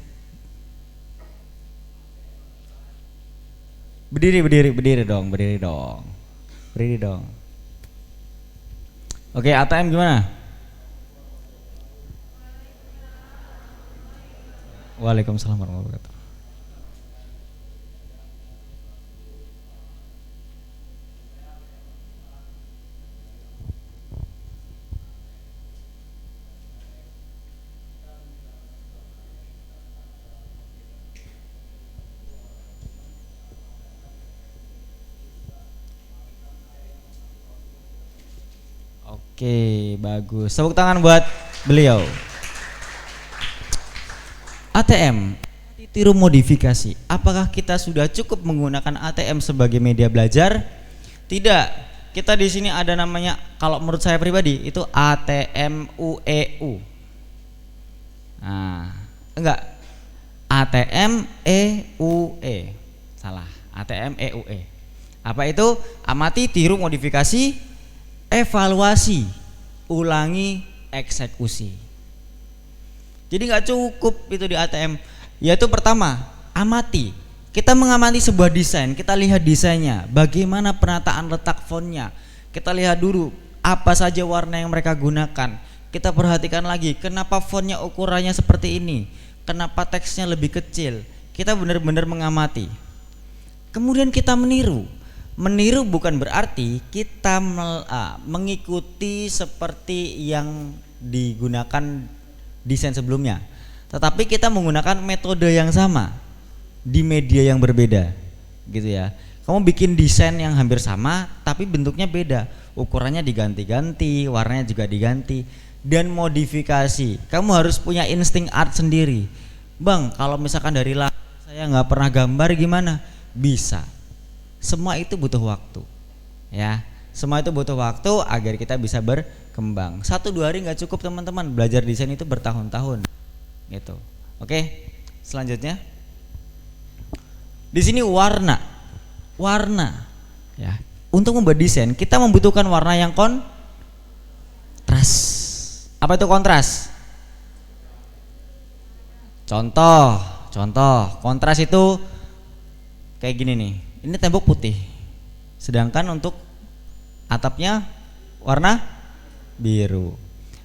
Berdiri dong. Oke, ATM gimana? Waalaikumsalam warahmatullahi wabarakatuh. Oke, bagus. Tepuk tangan buat beliau. ATM, tiru modifikasi. Apakah kita sudah cukup menggunakan ATM sebagai media belajar? Tidak. Kita di sini ada namanya, kalau menurut saya pribadi itu ATM UEU. Nah, enggak. ATM EUE. Salah. ATM EUE. Apa itu? Amati, tiru, modifikasi evaluasi, ulangi, eksekusi. Jadi nggak cukup itu di ATM. Yaitu pertama, amati. Kita mengamati sebuah desain, kita lihat desainnya, bagaimana penataan letak fontnya. Kita lihat dulu apa saja warna yang mereka gunakan. Kita perhatikan lagi, kenapa fontnya ukurannya seperti ini, kenapa teksnya lebih kecil. Kita benar-benar mengamati. Kemudian kita meniru. Meniru bukan berarti kita mengikuti seperti yang digunakan desain sebelumnya, tetapi kita menggunakan metode yang sama di media yang berbeda, gitu ya. Kamu bikin desain yang hampir sama, tapi bentuknya beda, ukurannya diganti-ganti, warnanya juga diganti, dan modifikasi. Kamu harus punya insting art sendiri, Bang. Kalau misalkan dari lahir saya nggak pernah gambar, gimana? Bisa. Semua itu butuh waktu, ya. Semua itu butuh waktu agar kita bisa berkembang. 1-2 hari nggak cukup teman-teman, belajar desain itu bertahun-tahun, gitu. Oke, selanjutnya di sini warna, ya. Untuk membuat desain kita membutuhkan warna yang kontras. Apa itu kontras? Contoh, kontras itu kayak gini nih. Ini tembok putih, sedangkan untuk atapnya warna biru.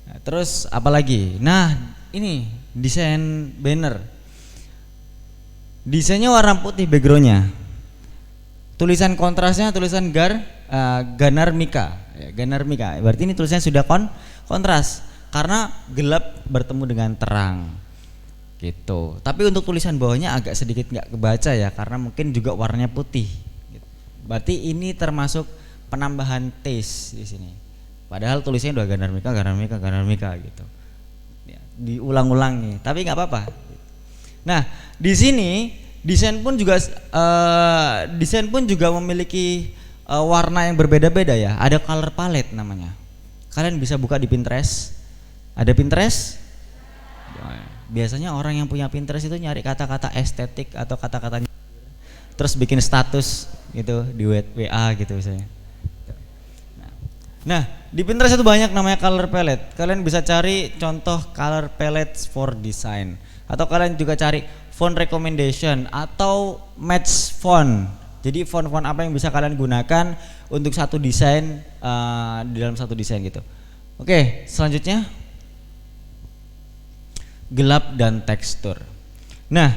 Nah, terus apa lagi? Nah, ini desain banner. Desainnya warna putih backgroundnya. Tulisan kontrasnya tulisan Ganar Mika. Ya, Ganar Mika. Berarti ini tulisannya sudah kontras karena gelap bertemu dengan terang. Gitu. Tapi untuk tulisan bawahnya agak sedikit nggak kebaca ya, karena mungkin juga warnanya putih. Berarti ini termasuk penambahan taste di sini. Padahal tulisannya udah Ganar Mika gitu. Ya, diulang-ulang nih, tapi nggak apa-apa. Nah, di sini desain pun juga memiliki warna yang berbeda-beda ya. Ada color palette namanya. Kalian bisa buka di Pinterest. Ada Pinterest? Biasanya orang yang punya Pinterest itu nyari kata-kata estetik atau kata-kata terus bikin status gitu di WA gitu misalnya. Nah, di Pinterest itu banyak namanya color palette. Kalian bisa cari contoh color palettes for design, atau kalian juga cari font recommendation atau match font. Jadi font-font apa yang bisa kalian gunakan untuk satu desain di dalam satu desain gitu. Oke, selanjutnya gelap dan tekstur. Nah,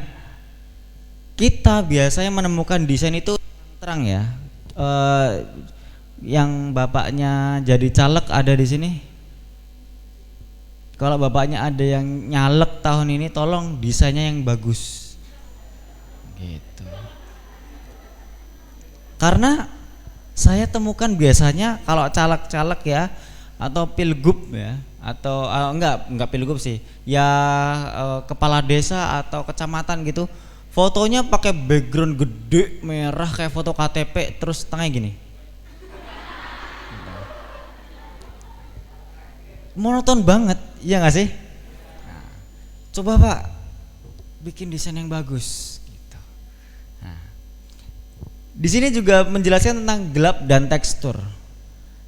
kita biasanya menemukan desain itu terang ya. Yang bapaknya jadi caleg ada di sini. Kalau bapaknya ada yang nyalek tahun ini, tolong desainnya yang bagus. Gitu. Karena saya temukan biasanya kalau caleg-caleg ya, atau pilgub ya, atau enggak pilgub sih, ya kepala desa atau kecamatan gitu, fotonya pakai background gede merah kayak foto KTP, terus tengahnya gini. Monoton banget, iya nggak sih? Nah, coba Pak bikin desain yang bagus. Gitu. Nah, di sini juga menjelaskan tentang gelap dan tekstur.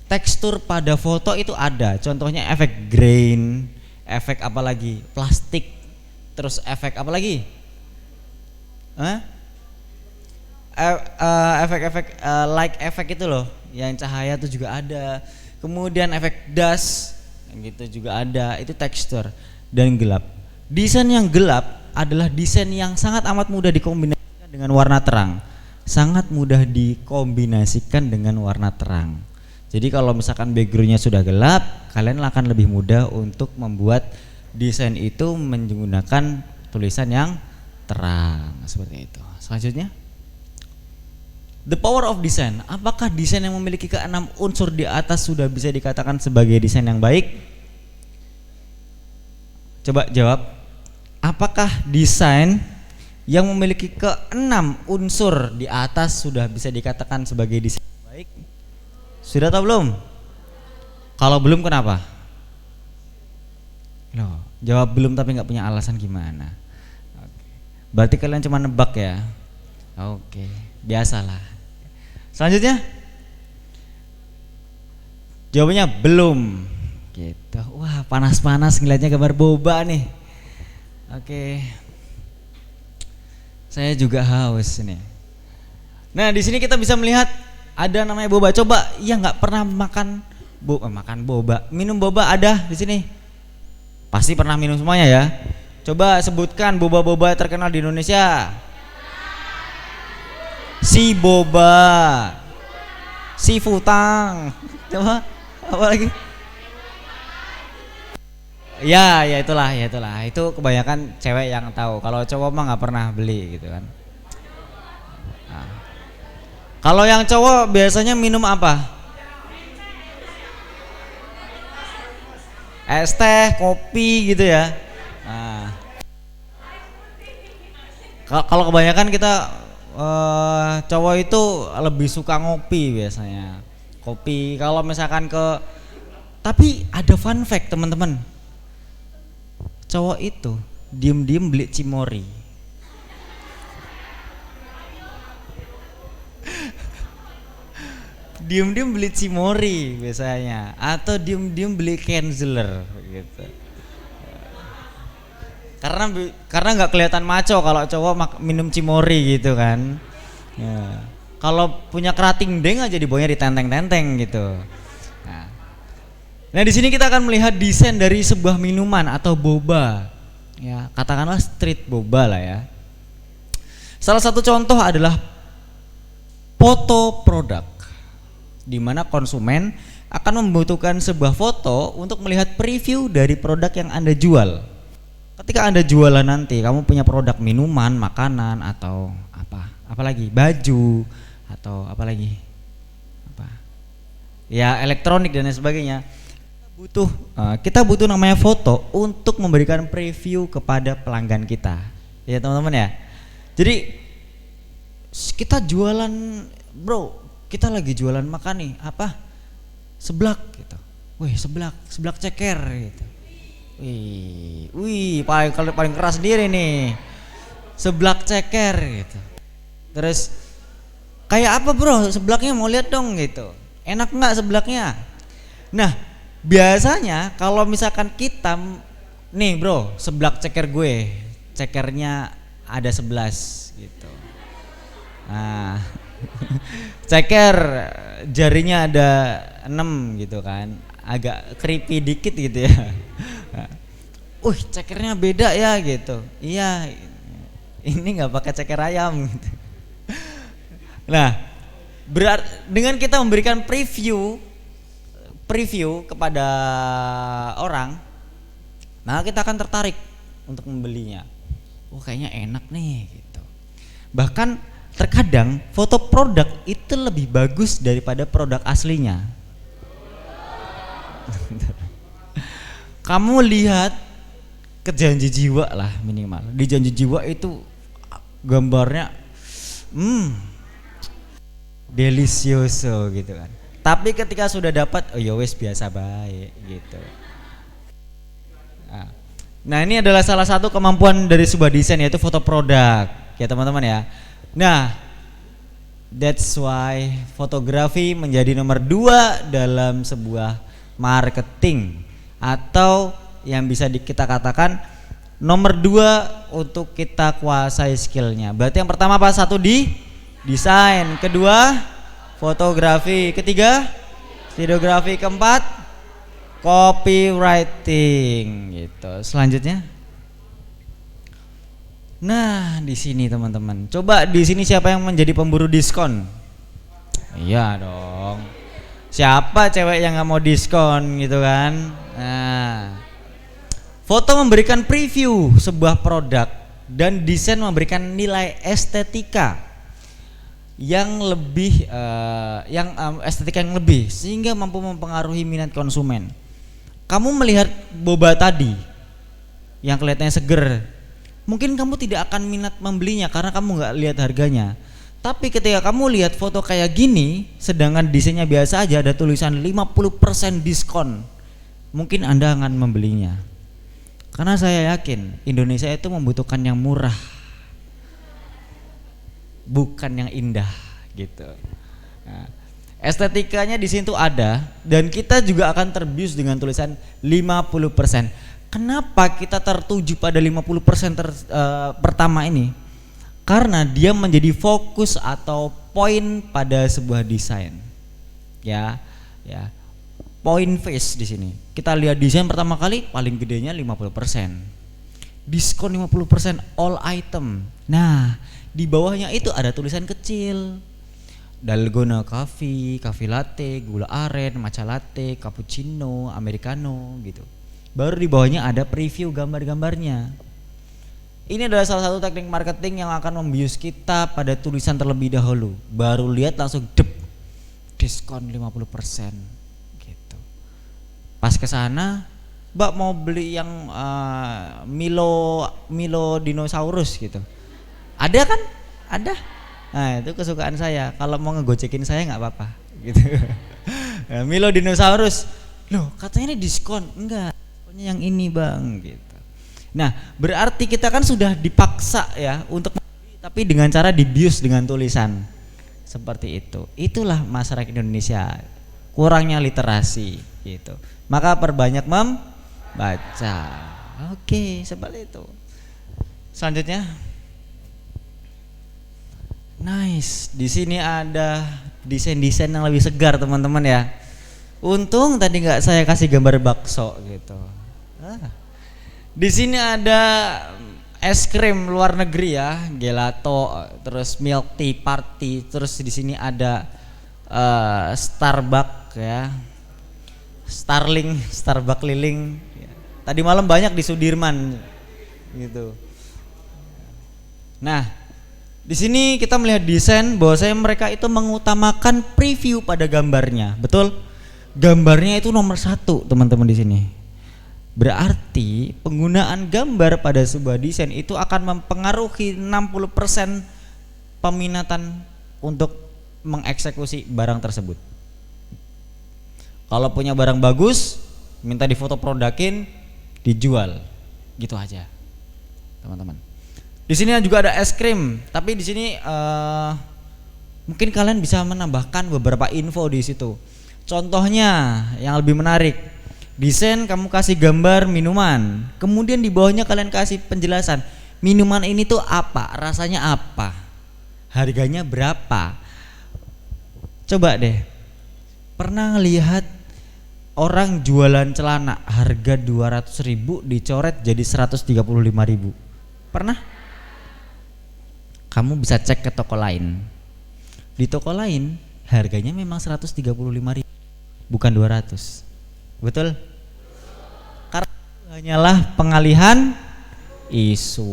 Tekstur pada foto itu ada, contohnya efek grain, efek apa lagi? Plastik, terus efek apa lagi? Efek-efek light efek itu loh, yang cahaya itu juga ada. Kemudian efek dust, gitu juga ada. Itu tekstur dan gelap. Desain yang gelap adalah desain yang sangat amat mudah dikombinasikan dengan warna terang. Sangat mudah dikombinasikan dengan warna terang. Jadi kalau misalkan backgroundnya sudah gelap, kalian akan lebih mudah untuk membuat desain itu menggunakan tulisan yang terang seperti itu. Selanjutnya, the power of design. Apakah desain yang memiliki keenam unsur di atas sudah bisa dikatakan sebagai desain yang baik? Coba jawab. Apakah desain yang memiliki keenam unsur di atas sudah bisa dikatakan sebagai desain yang baik? Sudah atau belum? Kalau belum kenapa? Loh, jawab belum tapi nggak punya alasan gimana? Oke. Berarti kalian cuma nebak ya? Oke, biasalah. Selanjutnya, Jawabannya belum. Gitu. Wah, panas-panas ngeliatnya gambar boba nih. Oke. Saya juga haus nih. Nah, di sini kita bisa melihat ada namanya boba. Coba yang nggak pernah makan boba, minum boba ada di sini. Pasti pernah minum semuanya ya. Coba sebutkan boba-boba terkenal di Indonesia. Si boba, si futang. Coba apa lagi? Ya itulah. Itu kebanyakan cewek yang tahu. Kalau cowok mah nggak pernah beli gitu kan. Nah. Kalau yang cowok biasanya minum apa? Es teh, kopi gitu ya. Nah. Kalau kebanyakan kita cowok itu lebih suka ngopi biasanya. Kopi. Kalau misalkan tapi ada fun fact teman-teman. Cowok itu diem-diem beli cimori. Diem-diem beli cimori biasanya, atau diem-diem beli Kenzeler gitu. Karena nggak kelihatan maco kalau cowok minum cimori gitu kan. Ya. Kalau punya kerating deng aja dibawanya ditenteng-tenteng gitu. Nah di sini kita akan melihat desain dari sebuah minuman atau boba, ya katakanlah street boba lah ya. Salah satu contoh adalah foto produk, di mana konsumen akan membutuhkan sebuah foto untuk melihat preview dari produk yang Anda jual. Ketika Anda jualan nanti, kamu punya produk minuman, makanan atau apalagi baju atau apalagi ya elektronik dan lain sebagainya. Kita butuh namanya foto untuk memberikan preview kepada pelanggan kita, ya teman-teman ya. Jadi kita jualan, bro, kita lagi jualan makan nih, seblak gitu. Wih, seblak ceker gitu. Wih, paling keras sendiri nih, seblak ceker gitu. Terus kayak apa bro seblaknya, mau lihat dong gitu, enak nggak seblaknya? Nah biasanya kalau misalkan kita nih bro, seblak ceker gue, cekernya ada 11 gitu. Nah ceker jarinya ada 6 gitu kan, agak creepy dikit gitu ya. Cekernya beda ya gitu. Iya, ini nggak pakai ceker ayam gitu. Nah dengan kita memberikan preview kepada orang, nah kita akan tertarik untuk membelinya. Kayaknya enak nih gitu. Bahkan terkadang foto produk itu lebih bagus daripada produk aslinya. Kamu lihat ke Janji Jiwa lah minimal. Di Janji Jiwa itu gambarnya delicioso gitu kan. Tapi ketika sudah dapat, wes biasa baik gitu. Nah ini adalah salah satu kemampuan dari sebuah desain, yaitu foto produk ya teman-teman ya. Nah that's why fotografi menjadi nomor 2 dalam sebuah marketing, atau yang bisa kita katakan nomor 2 untuk kita kuasai skillnya. Berarti yang pertama apa? 1 di desain, kedua fotografi, ketiga videografi, keempat copywriting gitu. Selanjutnya, nah di sini teman-teman, coba di sini siapa yang menjadi pemburu diskon? Iya dong. Siapa cewek yang nggak mau diskon gitu kan? Nah, foto memberikan preview sebuah produk dan desain memberikan nilai estetika yang lebih estetika yang lebih, sehingga mampu mempengaruhi minat konsumen. Kamu melihat boba tadi yang kelihatannya seger, mungkin kamu tidak akan minat membelinya karena kamu nggak lihat harganya. Tapi ketika kamu lihat foto kayak gini, sedangkan desainnya biasa aja, ada tulisan 50% diskon, mungkin Anda akan membelinya. Karena saya yakin Indonesia itu membutuhkan yang murah, bukan yang indah gitu. Nah, Estetikanya di sini tuh ada, dan kita juga akan terbius dengan tulisan 50%. Kenapa kita tertuju pada 50% pertama ini? Karena dia menjadi fokus atau poin pada sebuah desain. Ya, ya. Point face di sini. Kita lihat desain pertama kali paling gedenya 50%. Diskon 50% all item. Nah, di bawahnya itu ada tulisan kecil. Dalgona coffee, coffee latte, gula aren, matcha latte, cappuccino, americano gitu. Baru di bawahnya ada preview gambar-gambarnya. Ini adalah salah satu teknik marketing yang akan membius kita pada tulisan terlebih dahulu. Baru lihat langsung diskon 50% gitu. Pas ke sana, Mbak mau beli yang Milo dinosaurus gitu. Ada kan? Ada. Nah, itu kesukaan saya. Kalau mau ngegocekin saya nggak apa-apa gitu. Milo dinosaurus. Loh, katanya ini diskon. Enggak. Diskonnya yang ini, Bang gitu. Nah, berarti kita kan sudah dipaksa ya untuk membeli, tapi dengan cara dibius dengan tulisan seperti itu. Itulah masyarakat Indonesia, kurangnya literasi gitu. Maka perbanyak membaca. Oke, seperti itu. Selanjutnya, nice. Di sini ada desain-desain yang lebih segar, teman-teman ya. Untung tadi nggak saya kasih gambar bakso gitu. Di sini ada es krim luar negeri ya, gelato, terus milk tea party, terus di sini ada Starbucks ya, Starbucks keliling. Tadi malam banyak di Sudirman, gitu. Nah, di sini kita melihat desain bahwasanya mereka itu mengutamakan preview pada gambarnya, betul? Gambarnya itu nomor 1, teman-teman di sini. Berarti penggunaan gambar pada sebuah desain itu akan mempengaruhi 60% peminatan untuk mengeksekusi barang tersebut. Kalau punya barang bagus, minta difoto produkin, dijual. Gitu aja, teman-teman. Di sini juga ada es krim, tapi di sini mungkin kalian bisa menambahkan beberapa info di situ. Contohnya yang lebih menarik. Desain kamu kasih gambar minuman, kemudian di bawahnya kalian kasih penjelasan minuman ini tuh apa, rasanya apa, harganya berapa. Coba deh, pernah lihat orang jualan celana harga 200.000 dicoret jadi 135.000? Pernah? Kamu bisa cek ke toko lain. Di toko lain harganya memang 135.000, bukan 200. Betul? Karena hanyalah pengalihan isu,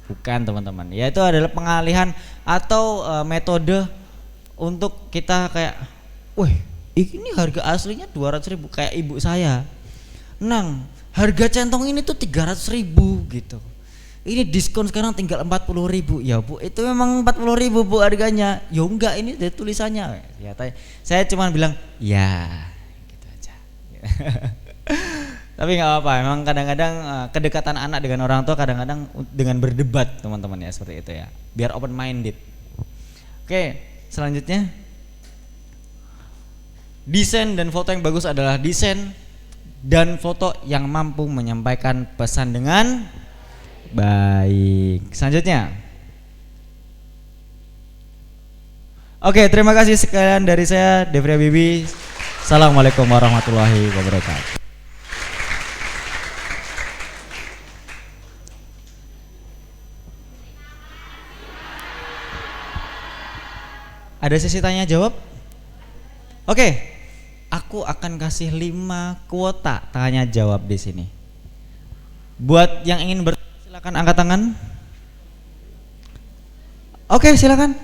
bukan, teman-teman. Ya, itu adalah pengalihan atau metode untuk kita kayak, wih, ini harga aslinya 200.000, kayak ibu saya. Nang, harga centong ini tuh 300.000 gitu. Ini diskon sekarang tinggal 40.000. Ya Bu, itu memang 40.000 Bu harganya. Ya enggak, ini ada tulisannya. Ya, saya cuma bilang, ya. Tapi nggak apa-apa, memang kadang-kadang kedekatan anak dengan orang tua kadang-kadang dengan berdebat, teman-teman ya, seperti itu ya, biar open minded. Oke, selanjutnya, desain dan foto yang bagus adalah desain dan foto yang mampu menyampaikan pesan dengan baik. Selanjutnya, oke, terima kasih sekalian dari saya, Devri Bibi. Assalamualaikum warahmatullahi wabarakatuh. Ada sesi tanya jawab? Oke, aku akan kasih 5 kuota tanya jawab di sini. Buat yang ingin bertanya silakan angkat tangan. Oke, silakan.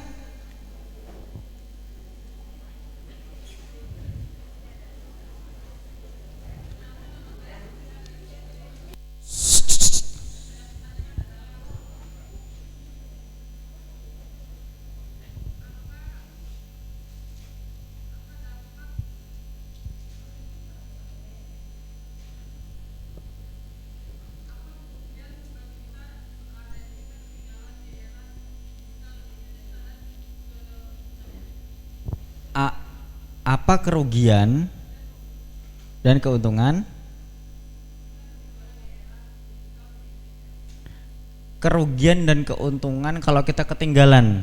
apa kerugian dan keuntungan? Kerugian dan keuntungan kalau kita ketinggalan.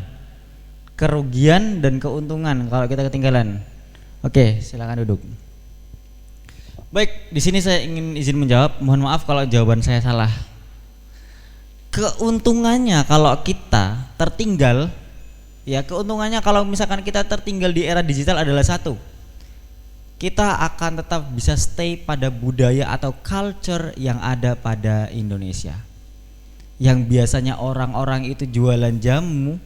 Kerugian dan keuntungan kalau kita ketinggalan. Oke, silakan duduk. Baik, di sini saya ingin izin menjawab. Mohon maaf kalau jawaban saya salah. Keuntungannya kalau kita tertinggal, ya keuntungannya kalau misalkan kita tertinggal di era digital adalah satu. Kita akan tetap bisa stay pada budaya atau culture yang ada pada Indonesia. Yang biasanya orang-orang itu jualan jamu,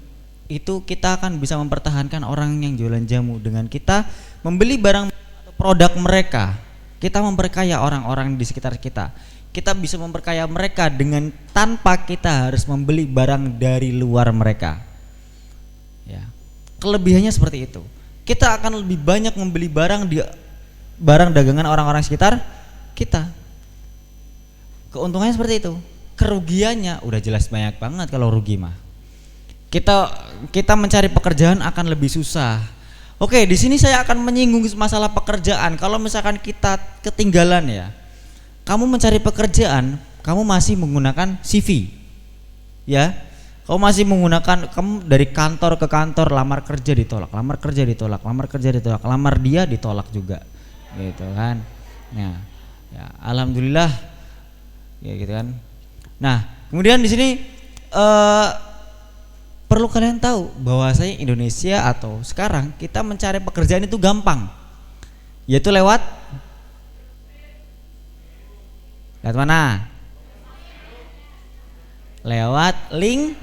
itu kita akan bisa mempertahankan orang yang jualan jamu dengan kita membeli barang atau produk mereka. Kita memperkaya orang-orang di sekitar kita. Kita bisa memperkaya mereka dengan tanpa kita harus membeli barang dari luar mereka. Ya. Kelebihannya seperti itu. Kita akan lebih banyak membeli barang di barang dagangan orang-orang sekitar kita. Keuntungannya seperti itu. Kerugiannya udah jelas banyak banget kalau rugi mah. Kita mencari pekerjaan akan lebih susah. Oke, di sini saya akan menyinggung masalah pekerjaan. Kalau misalkan kita ketinggalan ya, kamu mencari pekerjaan, kamu masih menggunakan CV, ya. Kamu masih menggunakan, kamu dari kantor ke kantor, lamar kerja ditolak, lamar kerja ditolak, lamar kerja ditolak, lamar dia ditolak juga, gitu kan. Ya, alhamdulillah, ya gitu kan. Nah, kemudian di sini perlu kalian tahu bahwasanya Indonesia atau sekarang kita mencari pekerjaan itu gampang, yaitu lewat mana? Lewat LinkedIn.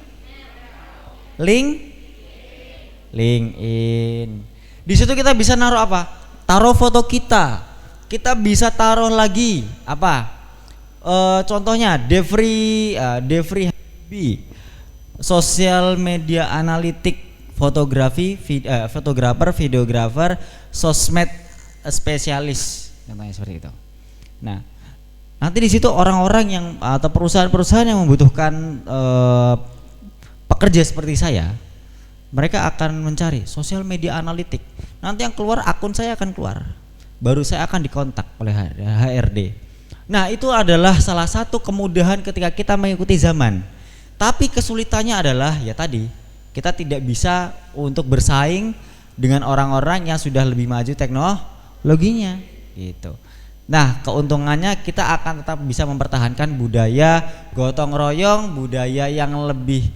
Di situ kita bisa naruh apa? Taruh foto kita. Kita bisa taruh lagi apa? Contohnya Devri Habibie, sosial media analitik, fotografer, videografer, sosmed spesialis, contohnya seperti itu. Nah, nanti di situ orang-orang yang atau perusahaan-perusahaan yang membutuhkan pekerja seperti saya, mereka akan mencari sosial media analitik. Nanti yang keluar akun saya akan keluar, baru saya akan dikontak oleh HRD. Nah, itu adalah salah satu kemudahan ketika kita mengikuti zaman. Tapi kesulitannya adalah ya tadi, kita tidak bisa untuk bersaing dengan orang-orang yang sudah lebih maju teknologinya gitu. Nah, keuntungannya kita akan tetap bisa mempertahankan budaya gotong royong, budaya yang lebih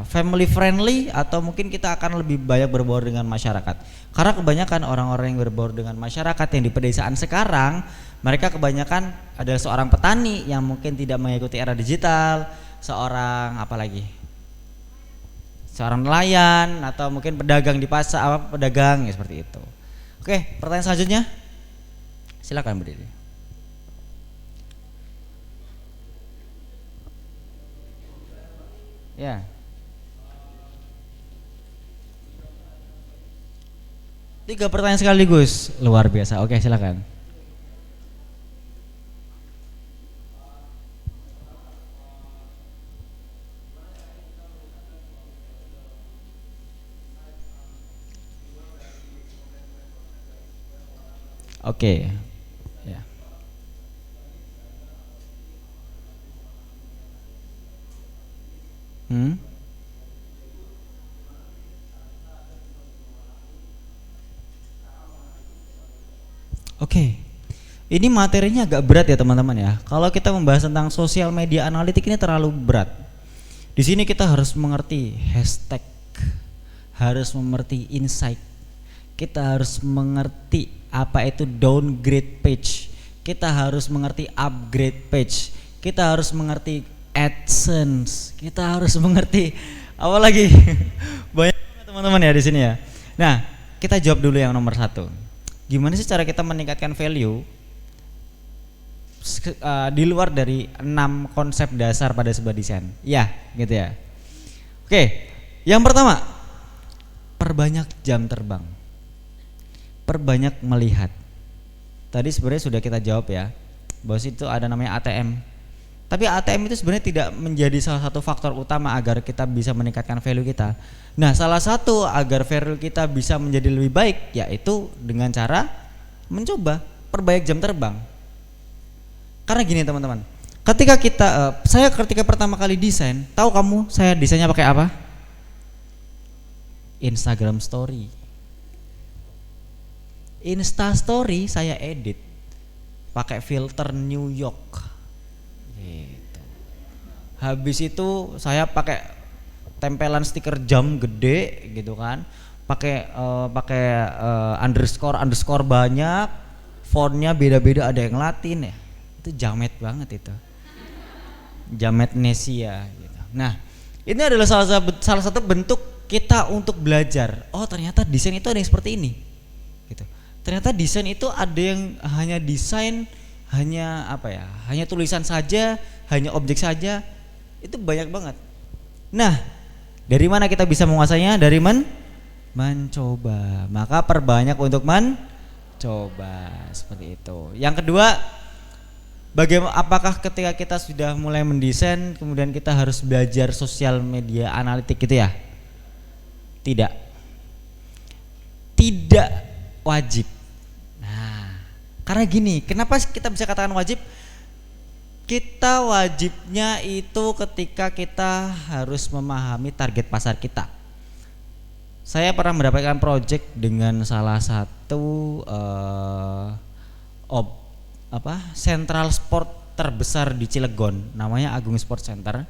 family friendly, atau mungkin kita akan lebih banyak berbaur dengan masyarakat. Karena kebanyakan orang-orang yang berbaur dengan masyarakat yang di pedesaan sekarang, mereka kebanyakan adalah seorang petani yang mungkin tidak mengikuti era digital, seorang nelayan, atau mungkin pedagang di pasar, pedagang ya seperti itu. Oke, pertanyaan selanjutnya. Silakan berdiri. Ya. 3 pertanyaan sekaligus, luar biasa. Oke, silakan. Oke. Ya. Oke. Ini materinya agak berat ya teman-teman ya. Kalau kita membahas tentang sosial media analitik ini terlalu berat. Di sini kita harus mengerti hashtag, harus mengerti insight. Kita harus mengerti apa itu downgrade page. Kita harus mengerti upgrade page. Kita harus mengerti AdSense. Kita harus mengerti apa lagi? Banyak banget teman-teman ya di sini ya. Nah, kita jawab dulu yang nomor 1. Gimana sih cara kita meningkatkan value di luar dari 6 konsep dasar pada sebuah desain? Ya, gitu ya. Oke, yang pertama, perbanyak jam terbang. Perbanyak melihat. Tadi sebenarnya sudah kita jawab ya, bahwa itu ada namanya ATM. Tapi ATM itu sebenarnya tidak menjadi salah satu faktor utama agar kita bisa meningkatkan value kita. Nah, salah satu agar value kita bisa menjadi lebih baik yaitu dengan cara mencoba perbanyak jam terbang. Karena gini teman-teman, saya ketika pertama kali desain, tahu kamu saya desainnya pakai apa? Instagram Story. Insta Story saya edit pakai filter New York. Gitu. Habis itu saya pakai tempelan stiker jam gede gitu kan, pakai underscore banyak, fontnya beda-beda, ada yang Latin ya, itu jamet banget itu, jametnesia gitu. Nah, ini adalah salah satu bentuk kita untuk belajar. Oh, ternyata desain itu ada yang seperti ini gitu. Ternyata desain itu ada yang hanya desain, hanya hanya tulisan saja, hanya objek saja, itu banyak banget. Nah, dari mana kita bisa menguasainya? Dari mencoba. Maka perbanyak untuk mencoba, seperti itu. Yang kedua, apakah ketika kita sudah mulai mendesain kemudian kita harus belajar sosial media analitik gitu ya? Tidak wajib. Nah, karena gini, kenapa kita bisa katakan wajib? Kita wajibnya itu ketika kita harus memahami target pasar kita. Saya pernah mendapatkan project dengan salah satu Central Sport terbesar di Cilegon, namanya Agung Sport Center.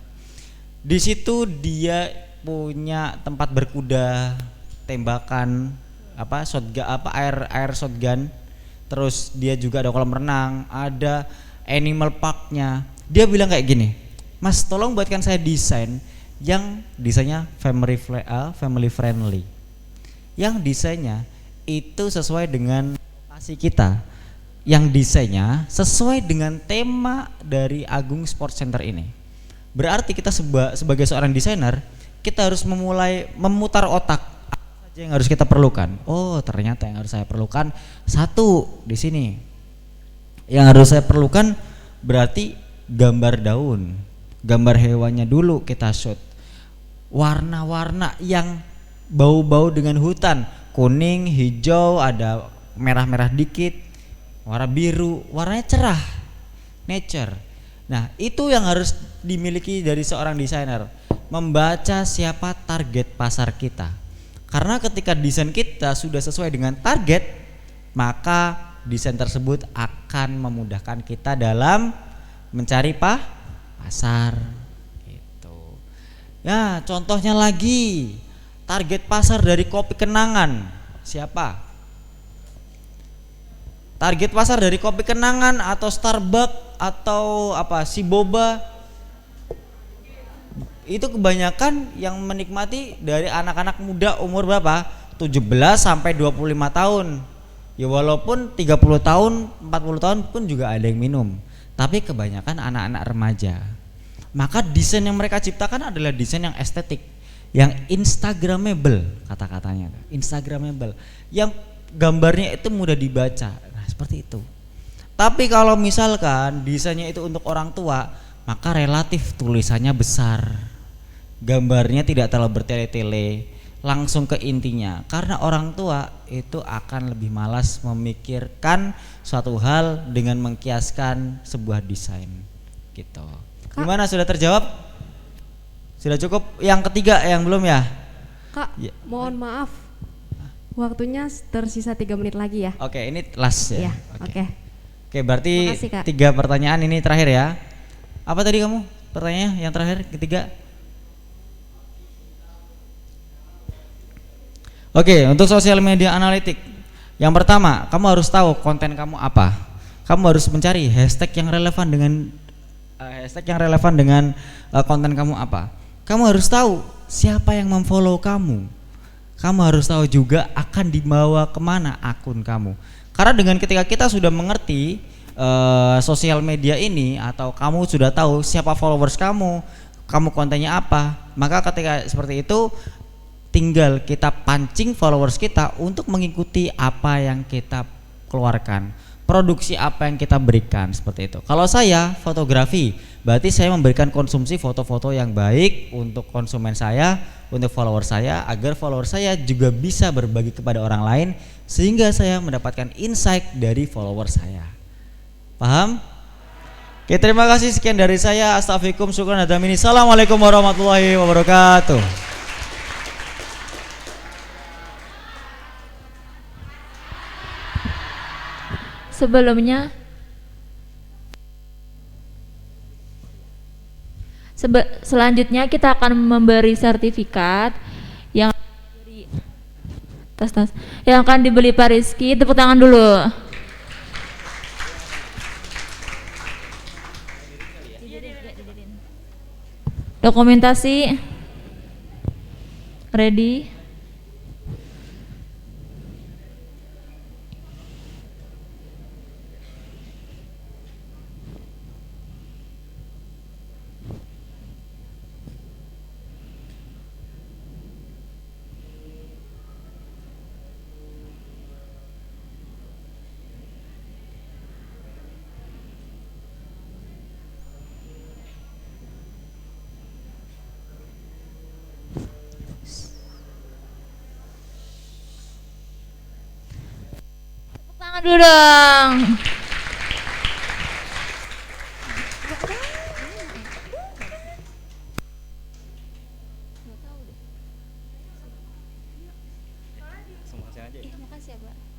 Di situ dia punya tempat berkuda, tembakan air shotgun. Terus dia juga ada kolam renang, ada animal parknya. Dia bilang kayak gini, Mas, tolong buatkan saya desain yang desainnya family friendly, yang desainnya itu sesuai dengan lokasi kita, yang desainnya sesuai dengan tema dari Agung Sport Center ini. Berarti kita sebagai seorang desainer, kita harus memutar otak, apa saja yang harus kita perlukan. Oh, ternyata yang harus saya perlukan satu di sini. Yang harus saya perlukan berarti gambar daun, gambar hewannya dulu kita shoot. Warna-warna yang bau-bau dengan hutan, kuning, hijau, ada merah-merah dikit, warna biru, warnanya cerah, nature. Nah, itu yang harus dimiliki dari seorang desainer, membaca siapa target pasar kita. Karena ketika desain kita sudah sesuai dengan target, maka desain tersebut akan memudahkan kita dalam mencari pasar gitu. Ya, contohnya lagi, target pasar dari kopi kenangan siapa? Target pasar dari kopi kenangan atau Starbucks atau si boba, itu kebanyakan yang menikmati dari anak-anak muda umur berapa? 17 sampai 25 tahun. Ya walaupun 30 tahun, 40 tahun pun juga ada yang minum. Tapi kebanyakan anak-anak remaja. Maka desain yang mereka ciptakan adalah desain yang estetik, yang instagramable, kata-katanya instagramable, yang gambarnya itu mudah dibaca. Nah, seperti itu. Tapi kalau misalkan desainnya itu untuk orang tua, maka relatif tulisannya besar, gambarnya tidak terlalu bertele-tele, langsung ke intinya. Karena orang tua itu akan lebih malas memikirkan suatu hal dengan mengkiaskan sebuah desain gitu. Gimana, sudah terjawab? Sudah cukup? Yang ketiga yang belum ya? Kak, ya. Mohon maaf, waktunya tersisa 3 menit lagi ya. Oke, ini last ya. Iya, oke. Oke, berarti Makasih, Kak. 3 pertanyaan ini terakhir ya. Apa tadi kamu pertanyaannya yang terakhir, ketiga? Oke, untuk sosial media analitik, yang pertama, kamu harus tahu konten kamu apa. Kamu harus mencari hashtag yang relevan dengan konten kamu apa. Kamu harus tahu siapa yang memfollow kamu. Kamu harus tahu juga akan dibawa kemana akun kamu. Karena dengan ketika kita sudah mengerti sosial media ini, atau kamu sudah tahu siapa followers kamu kontennya apa, maka ketika seperti itu tinggal kita pancing followers kita untuk mengikuti apa yang kita keluarkan. produksi apa yang kita berikan seperti itu. Kalau saya fotografi, berarti saya memberikan konsumsi foto-foto yang baik untuk konsumen saya, untuk follower saya, agar follower saya juga bisa berbagi kepada orang lain sehingga saya mendapatkan insight dari follower saya. Paham? Oke, terima kasih, sekian dari saya. Astaghfirullahaladzim, syukran hadamini. Assalamualaikum warahmatullahi wabarakatuh. Selanjutnya kita akan memberi sertifikat yang yang akan dibeli Pak Rizky. Tepuk tangan dulu. Dokumentasi ready. Tangan dulu dong. Makasih ya, Pak.